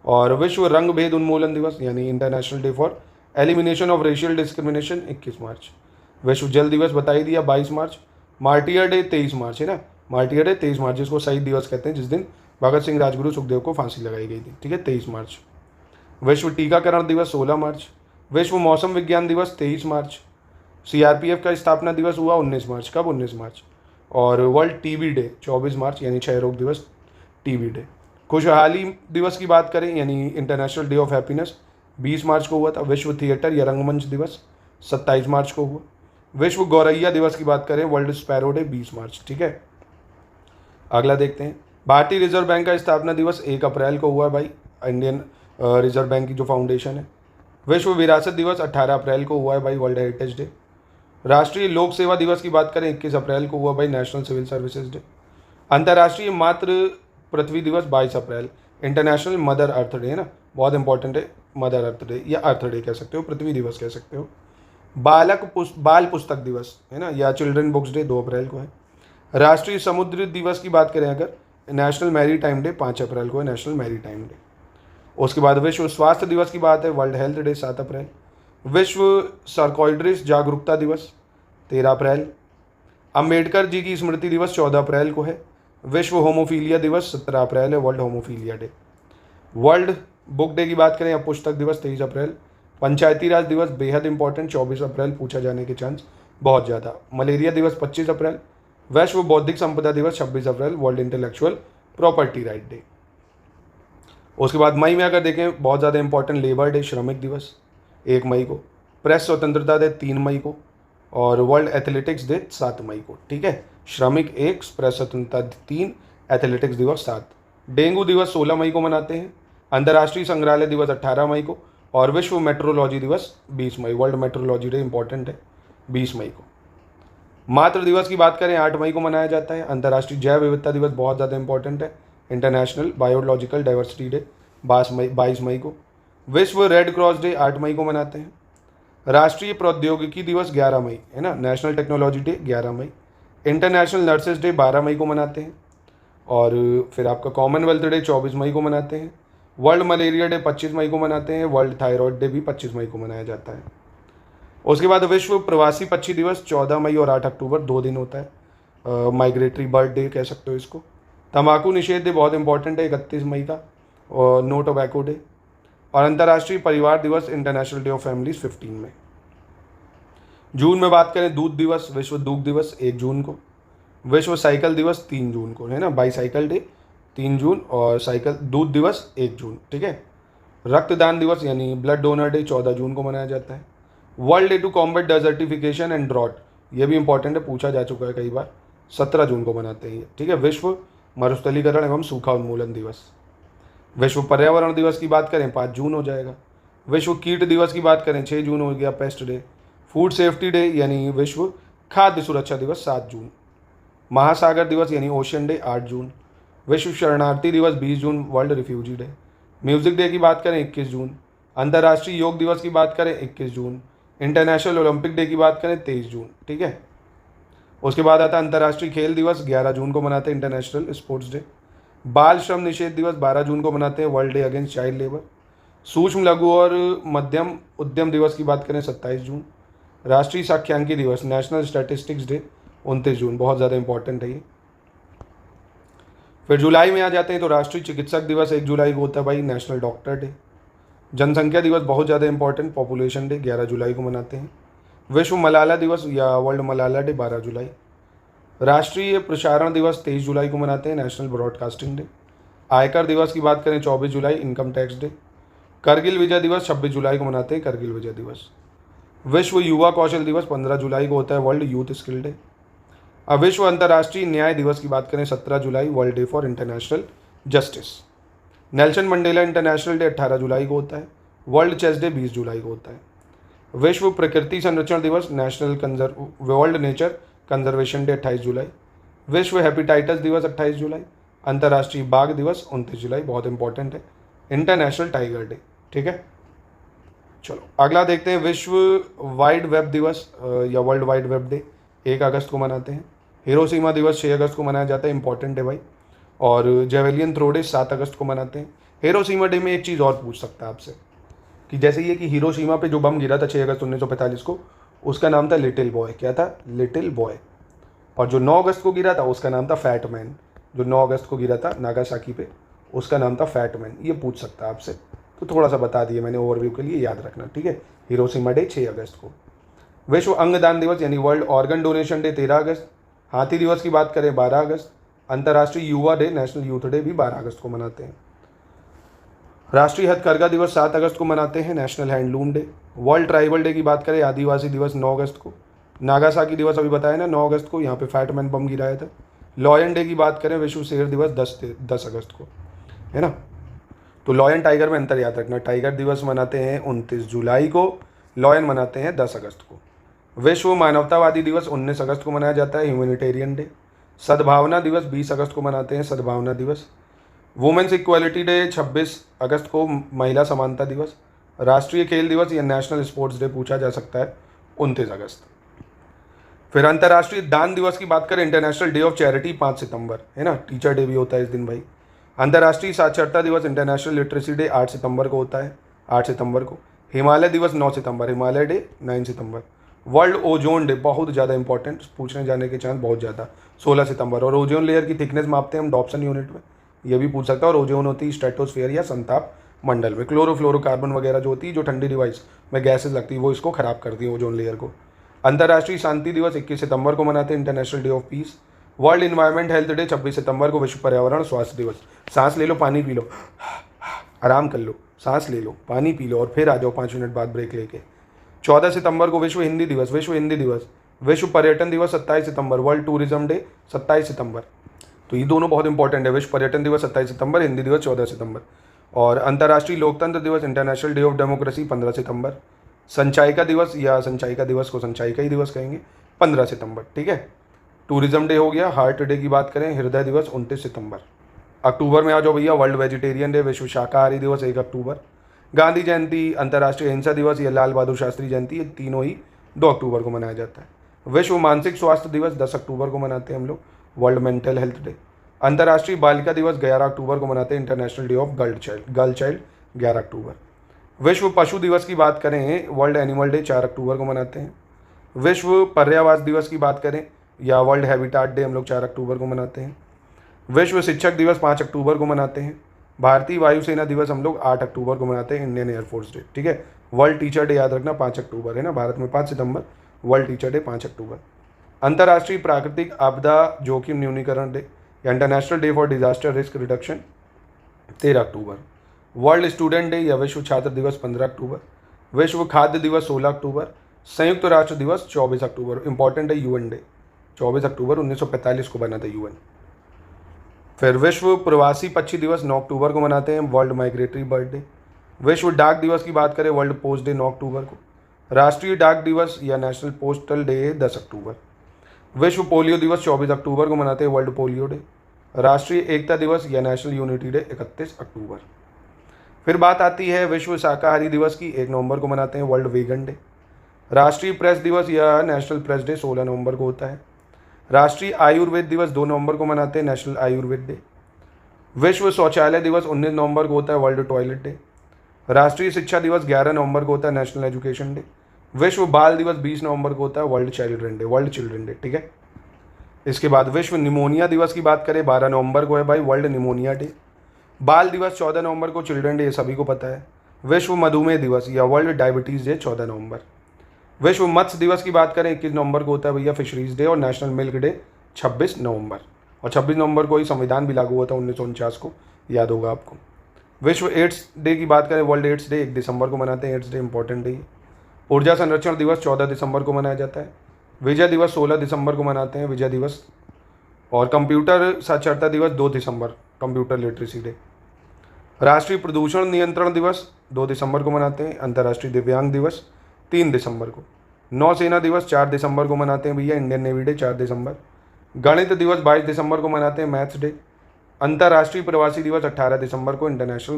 और विश्व रंग भेद उन्मूलन दिवस यानी international day for elimination of racial discrimination 21 मार्च। विश्व जल दिवस बता ही दिया 22 मार्च। मार्टियर डे 23 मार्च, है ना, मार्टियर डे 23 मार्च, जिसको शहीद दिवस कहते हैं, जिस दिन भगत सिंह राजगुरु सुखदेव को फांसी लगाई गई थी, ठीक है, 23 मार्च। विश्व टीकाकरण दिवस 16 मार्च। विश्व मौसम विज्ञान दिवस 23 मार्च। सीआरपीएफ का स्थापना दिवस हुआ 19 मार्च, कब? 19 मार्च। और वर्ल्ड टीबी डे 24 मार्च यानी क्षय रोग दिवस, टीबी डे। खुशहाली दिवस की बात करें यानी इंटरनेशनल डे ऑफ हैप्पीनेस 20 मार्च को हुआ था। विश्व थिएटर या रंगमंच दिवस 27 मार्च को हुआ। विश्व गौरैया दिवस की बात करें, वर्ल्ड स्पैरो डे 20 मार्च, ठीक है। अगला देखते हैं, भारतीय रिजर्व बैंक का स्थापना दिवस 1 अप्रैल को हुआ भाई, इंडियन रिजर्व बैंक की जो फाउंडेशन है। विश्व विरासत दिवस 18 अप्रैल को हुआ है भाई, वर्ल्ड हेरिटेज डे। राष्ट्रीय लोक सेवा दिवस की बात करें 21 अप्रैल को हुआ भाई, नेशनल सिविल सर्विसेज डे। अंतर्राष्ट्रीय मातृ पृथ्वी दिवस 22 अप्रैल, इंटरनेशनल मदर अर्थ डे, है ना, बहुत इंपॉर्टेंट है, मदर अर्थ डे या अर्थ डे कह सकते हो, पृथ्वी दिवस कह सकते हो। बाल पुस्तक दिवस, है ना, या चिल्ड्रन बुक्स डे 2 अप्रैल को है। राष्ट्रीय समुद्र दिवस की बात करें अगर, नेशनल मैरी टाइम डे 5 अप्रैल को है, नेशनल मैरी टाइम डे। उसके बाद विश्व स्वास्थ्य दिवस की बात है, वर्ल्ड हेल्थ डे 7 अप्रैल। विश्व सर्कोइड्रिस जागरूकता दिवस 13 अप्रैल। अंबेडकर जी की स्मृति दिवस 14 अप्रैल को है। विश्व होमोफीलिया दिवस 17 अप्रैल है, world hemophilia day. World book day की बात करें या पुस्तक दिवस 23 अप्रैल। पंचायती राज दिवस बेहद इंपॉर्टेंट, 24 अप्रैल, पूछा जाने के चांस बहुत ज़्यादा। मलेरिया दिवस 25 अप्रैल। विश्व बौद्धिक संपदा दिवस 26 अप्रैल, world intellectual property right day. उसके बाद मई में अगर देखें, बहुत ज़्यादा इंपॉर्टेंट, लेबर डे श्रमिक दिवस 1 मई को। प्रेस स्वतंत्रता डे 3 मई को। और वर्ल्ड एथलेटिक्स डे 7 मई को, ठीक है। श्रमिक 1, प्रेस स्वतंत्रता 3, एथलेटिक्स दिवस 7। डेंगू दिवस 16 मई को मनाते हैं। अंतर्राष्ट्रीय संग्रहालय दिवस 18 मई को। और विश्व मेट्रोलॉजी दिवस 20 मई, वर्ल्ड मेट्रोलॉजी डे इंपॉर्टेंट है, 20 मई को। मातृ दिवस की बात करें 8 मई को मनाया जाता है। अंतर्राष्ट्रीय जैव विविधता दिवस बहुत ज़्यादा इंपॉर्टेंट है, इंटरनेशनल बायोलॉजिकल डाइवर्सिटी डे 22 मई को। विश्व रेड क्रॉस डे 8 मई को मनाते हैं। राष्ट्रीय प्रौद्योगिकी दिवस 11 मई, है ना, नेशनल टेक्नोलॉजी डे 11 मई। इंटरनेशनल नर्सेज डे 12 मई को मनाते हैं। और फिर आपका कॉमनवेल्थ डे 24 मई को मनाते हैं। वर्ल्ड मलेरिया डे 25 मई को मनाते हैं। वर्ल्ड थायराइड डे भी 25 मई को मनाया जाता है। उसके बाद विश्व प्रवासी पक्षी दिवस 14 मई और 8 अक्टूबर, 2 दिन होता है, माइग्रेटरी बर्ड डे कह सकते हो इसको। तंबाकू निषेध डे बहुत इंपॉर्टेंट है, 31 मई का, और नो टोबैको डे। और अंतर्राष्ट्रीय परिवार दिवस, इंटरनेशनल डे ऑफ फैमिलीज 15 में। जून में बात करें दूध दिवस, विश्व दूध दिवस 1 जून को। विश्व साइकिल दिवस 3 जून को, है ना, बाईसाइकिल डे 3 जून, और साइकिल दूध दिवस 1 जून, ठीक है। रक्तदान दिवस यानी ब्लड डोनर डे 14 जून को मनाया जाता है। World day to combat desertification and drought, ये भी इंपॉर्टेंट है, पूछा जा चुका है कई बार, 17 जून को मनाते हैं ये, ठीक है। विश्व मरुस्थलीकरण एवं सूखा उन्मूलन दिवस। विश्व पर्यावरण दिवस की बात करें 5 जून हो जाएगा। विश्व कीट दिवस की बात करें 6 जून हो गया, paste day. Food safety day यानी विश्व खाद्य सुरक्षा दिवस 7 जून। महासागर दिवस यानी ओशन डे 8 जून। विश्व शरणार्थी दिवस 20 जून, world refugee day. Music day की बात करें 21 जून। अंतर्राष्ट्रीय योग दिवस की बात करें 21 जून। इंटरनेशनल ओलंपिक डे की बात करें 23 जून, ठीक है। उसके बाद आता है अंतर्राष्ट्रीय खेल दिवस, 11 जून को मनाते हैं, इंटरनेशनल स्पोर्ट्स डे। बाल श्रम निषेध दिवस 12 जून को मनाते हैं, world day against child labour. सूक्ष्म लघु और मध्यम उद्यम दिवस की बात करें 27 जून। राष्ट्रीय सांख्यिकी दिवस, नेशनल स्टैटिस्टिक्स डे 29 जून, बहुत ज़्यादा इंपॉर्टेंट है ये। फिर जुलाई में आ जाते हैं तो राष्ट्रीय चिकित्सक दिवस 1 जुलाई को होता है भाई, नेशनल डॉक्टर डे। जनसंख्या दिवस बहुत ज़्यादा इंपॉर्टेंट, पॉपुलेशन डे 11 जुलाई को मनाते हैं। विश्व मलाला दिवस या वर्ल्ड मलाला डे 12 जुलाई। राष्ट्रीय प्रसारण दिवस 23 जुलाई को मनाते हैं, नेशनल ब्रॉडकास्टिंग डे। आयकर दिवस की बात करें 24 जुलाई, इनकम टैक्स डे। करगिल विजय दिवस 26 जुलाई को मनाते हैं, करगिल विजय दिवस। विश्व युवा कौशल दिवस 15 जुलाई को होता है, वर्ल्ड यूथ स्किल डे। अब विश्व अंतर्राष्ट्रीय न्याय दिवस की बात करें 17 जुलाई, world day for international justice. Nelson Mandela international day 18 जुलाई को होता है, वर्ल्ड चेस डे 20 जुलाई को होता है। विश्व प्रकृति संरक्षण दिवस, वर्ल्ड नेचर कंजर्वेशन डे 28 जुलाई। विश्व हेपेटाइटिस दिवस 28 जुलाई। अंतर्राष्ट्रीय बाघ दिवस 29 जुलाई, बहुत इंपॉर्टेंट है। इंटरनेशनल टाइगर डे, ठीक है। चलो अगला देखते हैं, विश्व वाइड वेब दिवस या वर्ल्ड वाइड वेब डे 1 अगस्त को मनाते हैं। हिरोशिमा दिवस 6 अगस्त को मनाया जाता है, इंपॉर्टेंट है भाई। और जेवेलियन थ्रो डे 7 अगस्त को मनाते हैं। हिरोशिमा डे में एक चीज़ और पूछ सकता है आपसे कि जैसे ये कि हिरोशिमा पे जो बम गिरा था 6 अगस्त 1945 को, उसका नाम था लिटिल बॉय, क्या था, लिटिल बॉय। और जो 9 अगस्त को गिरा था उसका नाम था फैट मैन। जो 9 अगस्त को गिरा था नागासाकी पे, उसका नाम था फैट मैन। ये पूछ सकता है आपसे, तो थोड़ा सा बता दिए मैंने ओवरव्यू के लिए, याद रखना, ठीक है। हिरोशिमा डे 6 अगस्त को। विश्व अंगदान दिवस यानी वर्ल्ड ऑर्गन डोनेशन डे 13 अगस्त। हाथी दिवस की बात करें 12 अगस्त। अंतर्राष्ट्रीय युवा डे, नेशनल यूथ डे भी 12 अगस्त को मनाते हैं। राष्ट्रीय हथकरघा दिवस 7 अगस्त को मनाते हैं, national handloom day. World tribal day की बात करें आदिवासी दिवस 9 अगस्त को। नागासाकी दिवस अभी बताया ना 9 अगस्त को, यहाँ पे फैटमैन बम गिराया था। लॉयन डे की बात करें विश्व शेर दिवस 10 अगस्त को, है ना। तो लॉयन टाइगर में अंतर याद रखना, टाइगर दिवस मनाते हैं 29 जुलाई को, लॉयन मनाते हैं 10 अगस्त को। विश्व मानवतावादी दिवस 19 अगस्त को मनाया जाता है, ह्यूमैनिटेरियन डे। सद्भावना दिवस 20 अगस्त को मनाते हैं, सद्भावना दिवस। वुमेन्स इक्वालिटी डे 26 अगस्त को, महिला समानता दिवस। राष्ट्रीय खेल दिवस या नेशनल स्पोर्ट्स डे पूछा जा सकता है 29 अगस्त। फिर अंतर्राष्ट्रीय दान दिवस की बात करें, इंटरनेशनल डे ऑफ चैरिटी 5 सितंबर, है ना, टीचर डे भी होता है इस दिन भाई। अंतर्राष्ट्रीय साक्षरता दिवस, इंटरनेशनल लिटरेसी डे 8 सितंबर को होता है, 8 सितंबर को। हिमालय दिवस 9 सितंबर, हिमालय डे 9 सितंबर। वर्ल्ड ओजोन डे बहुत ज़्यादा इंपॉर्टेंट, पूछने जाने के चांस बहुत ज़्यादा, 16 सितंबर। और ओजोन लेयर की थिकनेस मापते हैं हम डॉप्सन यूनिट में, ये भी पूछ सकता है। और ओजोन होती है स्ट्रेटोस्फेयर या संताप मंडल में। क्लोरोफ्लोरोकार्बन वगैरह जो होती है, जो ठंडी डिवाइस में गैसेज लगती है, वो इसको खराब करती है ओजोन लेयर को। अंतर्राष्ट्रीय शांति दिवस 21 सितंबर को मनाते हैं, international day of peace. World environment health day 26 सितंबर को, विश्व पर्यावरण स्वास्थ्य दिवस। सांस ले लो, पानी पी लो, आराम कर लो, सांस ले लो, पानी पी लो और फिर आ जाओ 5 मिनट बाद ब्रेक लेके। 14 सितंबर को विश्व हिंदी दिवस, विश्व हिंदी दिवस। विश्व पर्यटन दिवस 27 सितंबर, वर्ल्ड टूरिज्म डे 27 सितंबर। तो ये दोनों बहुत इंपॉर्टेंट है, विश्व पर्यटन दिवस 27 सितंबर, हिंदी दिवस 14 सितंबर। और अंतर्राष्ट्रीय लोकतंत्र दिवस, इंटरनेशनल डे ऑफ डेमोक्रेसी 15 सितंबर। संचायिका दिवस या संचायिका दिवस को संचायिका ही दिवस कहेंगे, 15 सितंबर, ठीक है। टूरिज्म डे हो गया। हार्ट डे की बात करें, हृदय दिवस 29 सितंबर। अक्टूबर में आ जाओ भैया, वर्ल्ड वेजिटेरियन डे, विश्व शाकाहारी दिवस 1 अक्टूबर। गांधी जयंती, अंतर्राष्ट्रीय अहिंसा दिवस या लाल बहादुर शास्त्री जयंती, ये तीनों ही 2 अक्टूबर को मनाया जाता है। विश्व मानसिक स्वास्थ्य दिवस 10 अक्टूबर को मनाते हैं हम लोग, वर्ल्ड मेंटल हेल्थ डे। अंतर्राष्ट्रीय बालिका दिवस 11 अक्टूबर को मनाते हैं, international day of girl child 11 अक्टूबर। विश्व पशु दिवस की बात करें, वर्ल्ड एनिमल डे 4 अक्टूबर को मनाते हैं। विश्व पर्यावास दिवस की बात करें या वर्ल्ड हैबिटाट डे हम लोग 4 अक्टूबर को मनाते हैं। विश्व शिक्षक दिवस 5 अक्टूबर को मनाते हैं। भारतीय वायुसेना दिवस हम लोग 8 अक्टूबर को मनाते हैं, इंडियन एयरफोर्स डे, ठीक है। वर्ल्ड टीचर डे याद रखना 5 अक्टूबर, है ना, भारत में 5 सितंबर, वर्ल्ड टीचर डे 5 अक्टूबर। अंतर्राष्ट्रीय प्राकृतिक आपदा जोखिम न्यूनीकरण डे या international day for disaster risk reduction 13 October. World student day या विश्व छात्र दिवस 15 अक्टूबर। विश्व खाद्य दिवस 16 अक्टूबर। संयुक्त राष्ट्र दिवस 24 अक्टूबर। इंपॉर्टेंट है यूएन डे 24 अक्टूबर 1945 को बना था यूएन। फिर विश्व प्रवासी पक्षी दिवस 9 अक्टूबर को मनाते हैं, वर्ल्ड माइग्रेटरी बर्ड डे। विश्व डाक दिवस की बात करें, वर्ल्ड पोस्ट डे 9 अक्टूबर को। राष्ट्रीय डाक दिवस या नेशनल पोस्टल डे 10 अक्टूबर। विश्व पोलियो दिवस 24 अक्टूबर को मनाते हैं, वर्ल्ड पोलियो डे। राष्ट्रीय एकता दिवस या नेशनल यूनिटी डे 31 अक्टूबर। फिर बात आती है विश्व शाकाहारी दिवस की, 1 नवंबर को मनाते हैं, वर्ल्ड वीगन डे। राष्ट्रीय प्रेस दिवस या नेशनल प्रेस डे 16 नवंबर को होता है। राष्ट्रीय आयुर्वेद दिवस 2 नवंबर को मनाते हैं, नेशनल आयुर्वेद डे। विश्व शौचालय दिवस 19 नवंबर को होता है, वर्ल्ड टॉयलेट डे। राष्ट्रीय शिक्षा दिवस 11 नवंबर को होता है, नेशनल एजुकेशन डे। विश्व बाल दिवस 20 नवंबर को होता है, वर्ल्ड चिल्ड्रन डे, ठीक है। इसके बाद विश्व निमोनिया दिवस की बात करें, 12 नवंबर को है भाई, वर्ल्ड निमोनिया डे। बाल दिवस 14 नवंबर को, चिल्ड्रन डे, ये सभी को पता है। विश्व मधुमेह दिवस या वर्ल्ड डायबिटीज़ डे 14 नवंबर। विश्व मत्स्य दिवस की बात करें, 21 नवंबर को होता है भैया, फिशरीज डे। और नेशनल मिल्क डे 26 नवंबर। और 26 नवंबर को ही संविधान भी लागू हुआ था 1949 को, याद होगा आपको। विश्व एड्स डे की बात करें, वर्ल्ड एड्स डे 1 दिसंबर को मनाते हैं, एड्स डे इंपॉर्टेंट डे। ऊर्जा संरक्षण दिवस 14 दिसंबर को मनाया जाता है। विजय दिवस 16 दिसंबर को मनाते हैं, विजय दिवस। और कंप्यूटर साक्षरता दिवस 2 दिसंबर, कंप्यूटर लिटरेसी डे। राष्ट्रीय प्रदूषण नियंत्रण दिवस 2 दिसंबर को मनाते हैं। अंतर्राष्ट्रीय दिव्यांग दिवस 3 दिसंबर को। नौसेना दिवस 4 दिसंबर को मनाते हैं भैया, इंडियन नेवी डे 4 दिसंबर। गणित दिवस 22 दिसंबर को मनाते हैं, मैथ्स डे। अंतर्राष्ट्रीय प्रवासी दिवस 18 दिसंबर को, इंटरनेशनल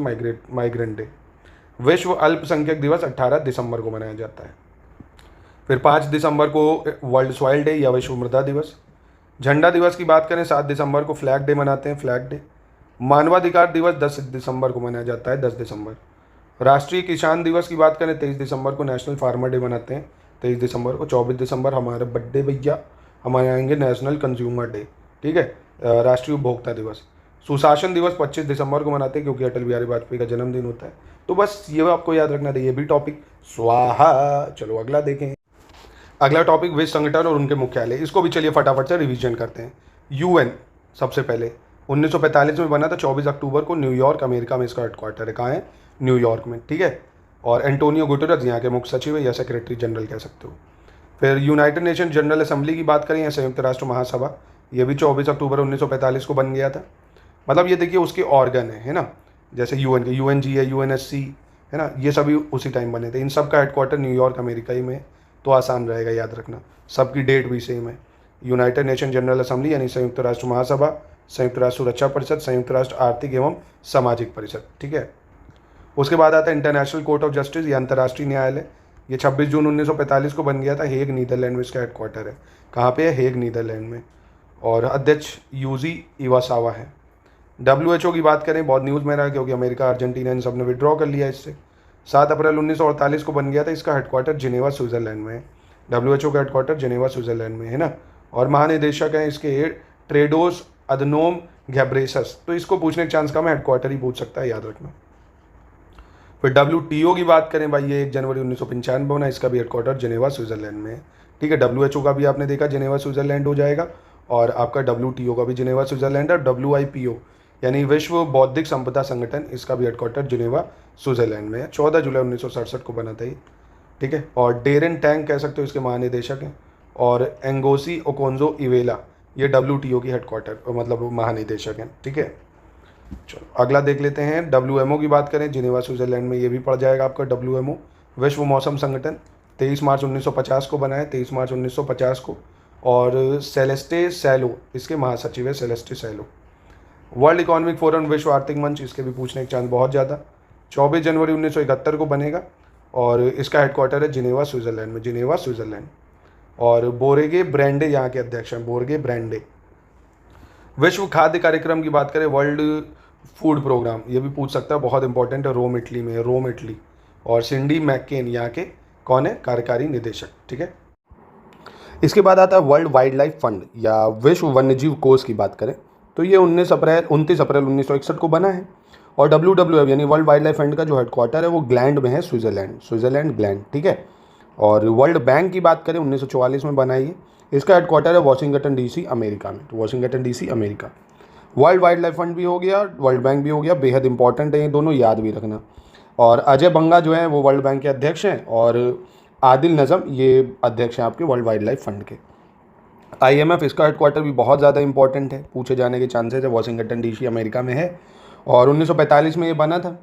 माइग्रेंट डे। विश्व अल्पसंख्यक दिवस 18 दिसंबर को मनाया जाता है। फिर 5 दिसंबर को वर्ल्ड सॉइल डे या विश्व मृदा दिवस। झंडा दिवस की बात करें, 7 दिसंबर को फ्लैग डे मनाते हैं, फ्लैग डे। मानवाधिकार दिवस 10 दिसंबर को मनाया जाता है, 10 दिसंबर। राष्ट्रीय किसान दिवस की बात करें, 23 दिसंबर को नेशनल फार्मर डे मनाते हैं, 23 दिसंबर को। 24 दिसंबर हमारे बर्थडे भैया, हमारे आएंगे नेशनल कंज्यूमर डे, ठीक है, राष्ट्रीय उपभोक्ता दिवस। सुशासन दिवस 25 दिसंबर को मनाते हैं, क्योंकि अटल बिहारी वाजपेयी का जन्मदिन होता है। तो बस ये आपको याद रखना था, ये भी टॉपिक स्वाहा। चलो अगला देखें। अगला टॉपिक विश्व संगठन और उनके मुख्यालय, इसको भी चलिए फटाफट से रिवीजन करते हैं। यूएन सबसे पहले 1945 में बना था, 24 अक्टूबर को, न्यूयॉर्क अमेरिका में इसका हेडक्वार्टर है। कहाँ है? न्यूयॉर्क में, ठीक है। और एंटोनियो गुटेरेस यहाँ के मुख्य सचिव है या सेक्रेटरी जनरल कह सकते हो। फिर यूनाइटेड नेशन जनरल असेंबली की बात करें या संयुक्त राष्ट्र महासभा, ये भी 24 अक्टूबर 1945 को बन गया था। मतलब ये देखिए उसके ऑर्गन है ना, जैसे यूएन के यूएनजी है, यूएनएससी है ना, ये सभी उसी टाइम बने थे। इन सब का हेडक्वार्टर न्यूयॉर्क अमेरिका ही में, तो आसान रहेगा याद रखना। सबकी डेट भी सेम है। यूनाइटेड नेशन जनरल असेंबली यानी संयुक्त राष्ट्र महासभा, संयुक्त राष्ट्र सुरक्षा परिषद, संयुक्त राष्ट्र आर्थिक एवं सामाजिक परिषद, ठीक है। उसके बाद आता है इंटरनेशनल कोर्ट ऑफ जस्टिस या अंतर्राष्ट्रीय न्यायालय। ये 26 जून 1945 को बन गया था, हेग नीदरलैंड में इसका हेडक्वार्टर है। कहाँ पे है? हेग नीदरलैंड में। और अध्यक्ष यूजी इवासावा है। WHO की बात करें, बहुत न्यूज़ में रहा क्योंकि अमेरिका, अर्जेंटीना इन सब ने विड्रॉ कर लिया इससे। 7 अप्रैल 1948 को बन गया था, इसका हेडक्वार्टर जिनेवा स्विट्जरलैंड में है। WHO का हेडक्वार्टर जिनेवा स्विट्जरलैंड में है ना। और महानिदेशक हैं इसके ट्रेडोस अदनोम घेब्रेसस, तो इसको पूछने का चांस कम है, हेडक्वार्टर ही पूछ सकता है, याद रखना। फिर WTO की बात करें भाई, ये 1 जनवरी 1995 में बना, इसका भी हेडक्वार्टर जिनेवा स्विट्जरलैंड में है, ठीक है। WHO का भी आपने देखा जिनेवा स्विट्जरलैंड हो जाएगा, और आपका WTO का भी जिनेवा स्विट्जरलैंड है। WIPO यानी विश्व बौद्धिक संपदा संगठन, इसका भी हेडक्वार्टर जिनेवा स्विट्जरलैंड में है। 14 जुलाई 1967 को बना था ये, ठीक है। और डेरेन टैंक कह सकते हो इसके महानिदेशक हैं। और एंगोसी ओकोंजो इवेला, ये WTO की हेडक्वार्टर मतलब महानिदेशक हैं, ठीक है। चलो अगला देख लेते हैं। WMO की बात करें, जिनेवा स्विट्जरलैंड में, ये भी पड़ जाएगा आपका WMO। विश्व मौसम संगठन 23 मार्च 1950 को बना है, 23 मार्च 1950 को। और सेलेस्टे सैलो इसके महासचिव है, Celeste Saulo. World Economic Forum, विश्व आर्थिक मंच, इसके भी पूछने का चांस बहुत ज़्यादा। 24 जनवरी 1971 को बनेगा, और इसका हेडक्वार्टर है जिनेवा स्विट्जरलैंड में, जिनेवा स्विट्जरलैंड। और बोर्गे ब्रांडे यहाँ के अध्यक्ष हैं, बोर्गे ब्रांडे। विश्व खाद्य कार्यक्रम की बात करें, वर्ल्ड फूड प्रोग्राम, ये भी पूछ सकता है, बहुत इंपॉर्टेंट है, रोम इटली में, रोम इटली। और सिंडी मैकेन यहाँ के कौन है? कार्यकारी निदेशक, ठीक है। इसके बाद आता है वर्ल्ड वाइल्ड लाइफ फंड या विश्व वन्यजीव कोष की बात करें, तो ये 29 अप्रैल 1961 को बना है। और WWF यानी वर्ल्ड वाइल्ड लाइफ फंड का जो हेडक्वार्टर है वो ग्लैंड में है, स्विट्जरलैंड, ग्लैंड, ठीक है। और वर्ल्ड बैंक की बात करें 1944 में बना है ये। इसका हेडक्वार्टर है वॉशिंगटन डीसी अमेरिका में, तो Washington DC America. World wild life fund भी हो गया, वर्ल्ड बैंक भी हो गया, बेहद इंपॉर्टेंट है ये दोनों, याद भी रखना। और अजय बंगा जो है वो वर्ल्ड बैंक के अध्यक्ष हैं, और आदिल नज़म ये अध्यक्ष हैं आपके वर्ल्ड वाइल्ड लाइफ फंड के। IMF इसका हेडक्वार्टर भी बहुत ज़्यादा इंपॉर्टेंट है, पूछे जाने के चांसेस है, वॉशिंगटन डीसी अमेरिका में है, और 1945 में ये बना था।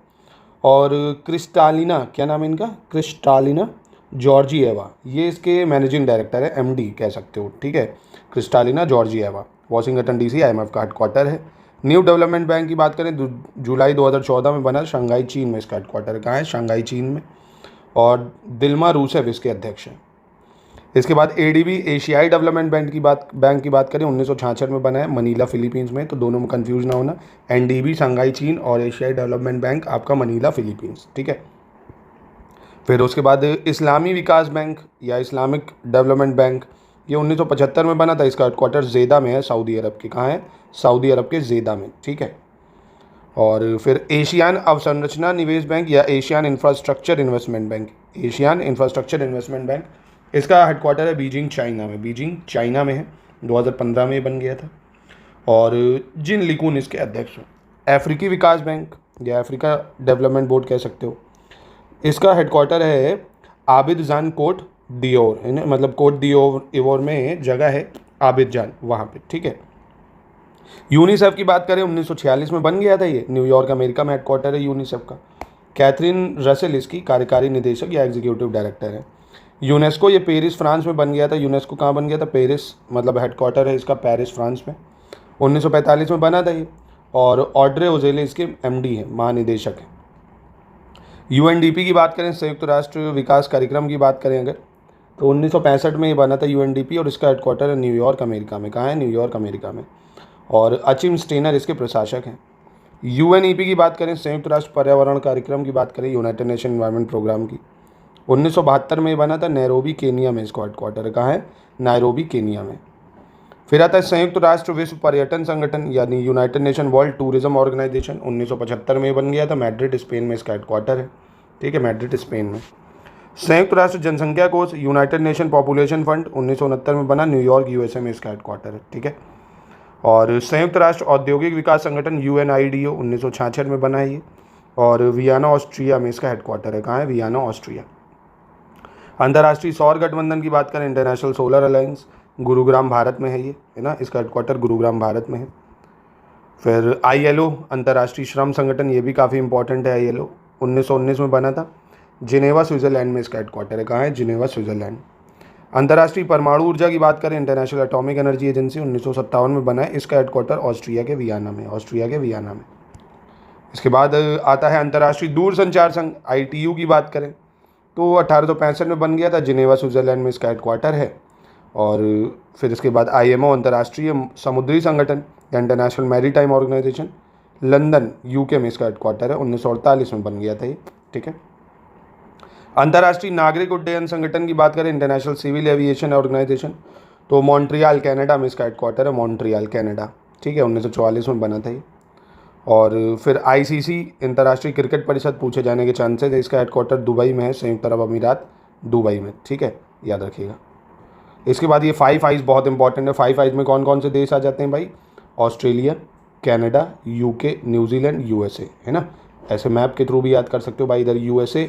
और क्रिस्टालिना, क्या नाम है इनका, क्रिस्टालिना जॉर्जिएवा, ये इसके मैनेजिंग डायरेक्टर है, MD कह सकते हो, ठीक है। Kristalina Georgieva, Washington DC IMF का हेडक्वार्टर है। न्यू डेवलपमेंट बैंक की बात करें, जुलाई 2014 में बना, शंघाई चीन में इसका हेडक्वार्टर कहाँ है, शंघाई चीन में। और दिल्मा रूसेफ इसके अध्यक्ष हैं। इसके बाद ADB एशियाई डेवलपमेंट बैंक की बात करें 1966 में बना है, मनीला फिलीपींस में, तो दोनों में कंफ्यूज ना होना। NDB शंघाई चीन और एशियाई डेवलपमेंट बैंक आपका मनीला फिलीपींस, ठीक है। फिर उसके बाद इस्लामी विकास बैंक या इस्लामिक डेवलपमेंट बैंक, ये 1975 में बना था। इसका हेडक्वार्टर जेदा में है, सऊदी अरब के, कहाँ है, सऊदी अरब के जेदा में, ठीक है। और फिर एशियान अवसंरचना निवेश बैंक या Asian Infrastructure Investment Bank, Asian Infrastructure Investment Bank, इसका हेडक्वार्टर है बीजिंग चाइना में, बीजिंग चाइना में है, 2015 में बन गया था। और जिन लिकुन इसके अध्यक्ष हैं। अफ्रीकी विकास बैंक या अफ्रीका डेवलपमेंट बोर्ड कह सकते हो, इसका हेडक्वार्टर है आबिदजान कोट दियोर, है ना, मतलब कोट दियोर में जगह है आबिदजान, वहाँ पे, ठीक है। यूनिसेफ की बात करें 1946 में बन गया था ये, न्यूयॉर्क अमेरिका में हेडक्वार्टर है यूनिसेफ का। कैथरीन रसेल इसकी कार्यकारी निदेशक या एग्जीक्यूटिव डायरेक्टर है। यूनेस्को ये पेरिस फ्रांस में बन गया था। यूनेस्को कहाँ बन गया था, पेरिस, मतलब हेडक्वार्टर है इसका पेरिस फ्रांस में, 1945 में बना था ये। और ऑड्रे ओजेले इसके MD हैं, महानिदेशक हैं। UNDP की बात करें, संयुक्त राष्ट्र विकास कार्यक्रम की बात करें अगर, तो 1965 में ये बना था UNDP, और इसका हेडक्वार्टर है न्यूयॉर्क अमेरिका में, कहाँ है, न्यूयॉर्क अमेरिका में। और अचिम स्टेनर इसके प्रशासक हैं। UNEP की बात करें, संयुक्त राष्ट्र पर्यावरण कार्यक्रम की बात करें, यूनाइटेड नेशन एनवायरनमेंट प्रोग्राम की, 1972 में बना था, नैरोबी केनिया में इसका हेडक्वार्टर है, कहाँ है, नैरोबी केनिया में। फिर आता है संयुक्त राष्ट्र विश्व पर्यटन संगठन यानी United Nation World Tourism Organisation, 1975 में बन गया था, मैड्रिड स्पेन में इसका हेडक्वार्टर है, ठीक है, मैड्रिड स्पेन में। संयुक्त राष्ट्र जनसंख्या कोष यूनाइटेड नेशन पॉपुलेशन फंड 1969 में बना, न्यूयॉर्क USA में इसका हेडक्वार्टर है, ठीक है। और संयुक्त राष्ट्र औद्योगिक विकास संगठन UNIDO 1966 में बना है ये, और वियना ऑस्ट्रिया में इसका हेडक्वार्टर है, कहाँ है, वियना ऑस्ट्रिया। अंतर्राष्ट्रीय सौर गठबंधन की बात करें, international solar alliance, Gurugram Bharat में है ये, है ना, इसका हेडक्वार्टर गुरुग्राम भारत में है। फिर ILO अंतर्राष्ट्रीय श्रम संगठन, ये भी काफ़ी इंपॉर्टेंट है। ILO 1919 में बना था, जिनेवा स्विट्ज़रलैंड में इसका हेडक्वार्टर है, कहाँ है, जिनेवा स्विट्ज़रलैंड। अंतर्राष्ट्रीय परमाणु ऊर्जा की बात करें, इंटरनेशनल एटॉमिक एनर्जी एजेंसी 1957 में बना है, इसका हेडक्वार्टर ऑस्ट्रिया के वियना में, ऑस्ट्रिया के वियना में। इसके बाद आता है अंतर्राष्ट्रीय दूरसंचार संघ, ITU की बात करें तो 1865 में बन गया था, जिनेवा स्विट्ज़रलैंड में इसका हेडक्वार्टर है। और फिर इसके बाद IMO अंतर्राष्ट्रीय समुद्री संगठन या International Maritime Organisation, London UK में इसका हेडक्वार्टर है, 1948 में बन गया था ये, ठीक है। अंतर्राष्ट्रीय नागरिक उड्डयन संगठन की बात करें, इंटरनेशनल सिविल एविएशन ऑर्गेनाइजेशन, तो मॉन्ट्रियल कनाडा में इसका हेडक्वार्टर है, मॉन्ट्रियल कनाडा, ठीक है, 1944 में बना था ये। और फिर ICC अंतर्राष्ट्रीय क्रिकेट परिषद, पूछे जाने के चांसेस है, इसका हेडक्वार्टर दुबई में है, संयुक्त अरब अमीरात, दुबई में, ठीक है, याद रखिएगा। इसके बाद ये 5 आइज़ बहुत इंपॉर्टेंट है। 5 आइज़ में कौन कौन से देश आ जाते हैं भाई, Australia, Canada, UK, New Zealand, USA, है ना। ऐसे मैप के थ्रू भी याद कर सकते हो भाई, इधर USA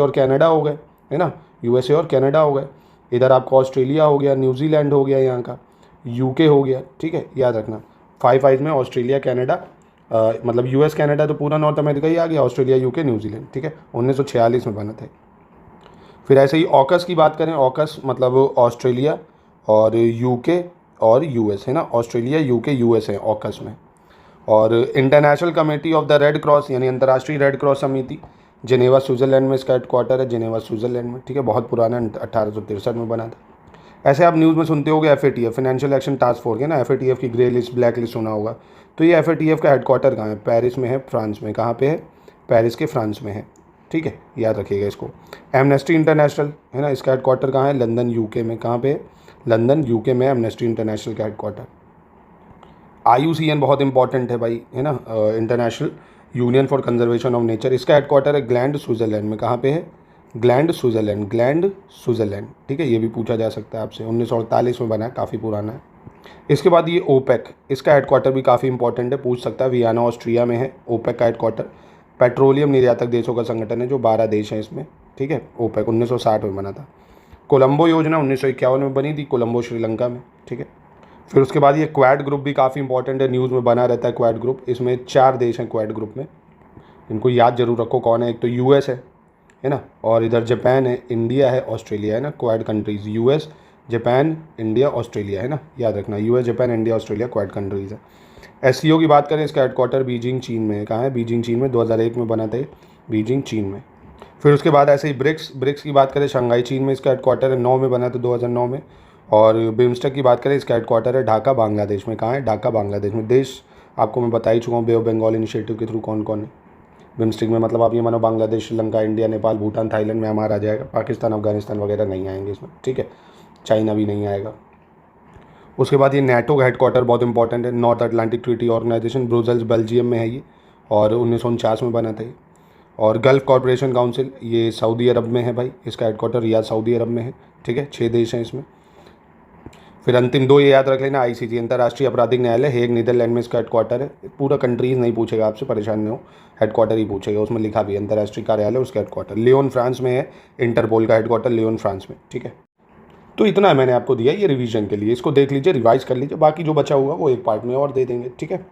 और कनाडा हो गए, है ना, USA और कनाडा हो गए, इधर आपका ऑस्ट्रेलिया हो गया, न्यूजीलैंड हो गया यहाँ का, UK हो गया, ठीक है, याद रखना। 5 आइज़ में ऑस्ट्रेलिया, कनाडा, मतलब US कनाडा तो पूरा नॉर्थ अमेरिका ही आ गया, ऑस्ट्रेलिया, UK, न्यूजीलैंड, ठीक है, 1946 में बना था। फिर ऐसे ही ऑकस की बात करें, ऑकस मतलब ऑस्ट्रेलिया और UK और US, है ना, ऑस्ट्रेलिया, UK, US है ऑकस में। और international committee of the red cross यानी अंतर्राष्ट्रीय रेड क्रॉस समिति, जिनेवा स्विट्ज़रलैंड में इसका हेडक्वार्टर है, जिनेवा स्विट्ज़रलैंड में, ठीक है, बहुत पुराना, 1863 में बना था। ऐसे आप न्यूज़ में सुनते होगे FATF, financial action task force, है ना, FATF की ग्रे लिस्ट, ब्लैक लिस्ट सुना होगा, तो ये FATF का हेडक्वार्टर कहाँ है, पेरिस में है, फ्रांस में, कहाँ पे है, पेरिस के फ्रांस में है, ठीक है, याद रखिएगा इसको। एमनेस्टी इंटरनेशनल, है ना, इसका हेडक्वार्टर कहाँ है, लंदन UK में, कहाँ पे है, लंदन UK में एमनेस्टी इंटरनेशनल का हेडक्वार्टर। IUCN बहुत इंपॉर्टेंट है भाई, है ना, international union for conservation of nature, इसका हेडक्वार्टर है ग्लैंड स्विट्ज़रलैंड में, कहाँ पे है, ग्लैंड स्विट्ज़रलैंड, ठीक है, ये भी पूछा जा सकता है आपसे। 1948 में बना है, काफ़ी पुराना है। इसके बाद ये ओपेक, इसका हेडक्वार्टर भी काफ़ी इंपॉर्टेंट है, पूछ सकता है। वियना ऑस्ट्रिया में है ओपेक का हेडक्वार्टर। पेट्रोलियम निर्यातक देशों का संगठन है, जो 12 देश हैं इसमें, ठीक है। ओपेक 1960 में बना था। कोलंबो योजना 1951 में बनी थी, कोलंबो श्रीलंका में, ठीक है। फिर उसके बाद ये क्वाड ग्रुप भी काफ़ी इंपॉर्टेंट है, न्यूज़ में बना रहता है क्वाड ग्रुप। इसमें 4 देश हैं क्वाड ग्रुप में, इनको याद जरूर रखो कौन है। एक तो यूएस है ना, और इधर जापान है, इंडिया है, ऑस्ट्रेलिया है ना। Quad countries US, Japan, India, Australia है ना, याद रखना। US, Japan, India, Australia quad countries है। एससीओ की बात करें, इसका हेडक्वार्टर बीजिंग चीन में है। कहाँ है? बीजिंग चीन में, 2001 में बना था ये, बीजिंग चीन में। फिर उसके बाद ऐसे ही ब्रिक्स की बात करें, शंघाई चीन में इसका हेडक्वार्टर है, 9 में बना था, 2009 में। और बिम्स्टेक की बात करें, इसका हेडक्वार्टर है ढाका, बांग्लादेश में। कहाँ है? ढाका, बांग्लादेश में। देश आपको मैं बता ही चुका हूँ बे ऑफ बंगाल इनिशिएटिव के थ्रू कौन कौन है बिम्स्टेक में। मतलब आप ये मानो Bangladesh, Sri Lanka, India, Nepal, Bhutan, Thailand, Myanmar आ जाएगा। पाकिस्तान, अफगानिस्तान वगैरह नहीं आएंगे इसमें, ठीक है। चाइना भी नहीं आएगा। उसके बाद ये नेटो का हेडक्वार्टर बहुत इंपॉर्टेंट है, North Atlantic Treaty Organisation, Brussels, Belgium में है ये, और 1949 में बना था ये। और गल्फ कॉर्पोरेशन काउंसिल, ये सऊदी अरब में है भाई, इसका हेडक्वार्टर रियाद, सऊदी अरब में है, ठीक है। 6 देश हैं इसमें। फिर अंतिम 2 ये याद रख लेना, आईसीसी, अंतर्राष्ट्रीय आपराधिक न्यायालय, हेग, नीदरलैंड में इसका हेडक्वार्टर है। पूरा कंट्रीज नहीं पूछेगा आपसे, परेशान नहीं हो, हेडक्वार्टर ही पूछेगा, उसमें लिखा भी है अंतर्राष्ट्रीय कार्यालय, उसका हेडक्वार्टर। लियोन, फ्रांस में है, इंटरपोल का हेडक्वार्टर लियोन, फ्रांस में, ठीक है। तो इतना है मैंने आपको दिया ये रिवीजन के लिए, इसको देख लीजिए, रिवाइज कर लीजिए, बाकी जो बचा हुआ वो एक पार्ट में और दे देंगे, ठीक है।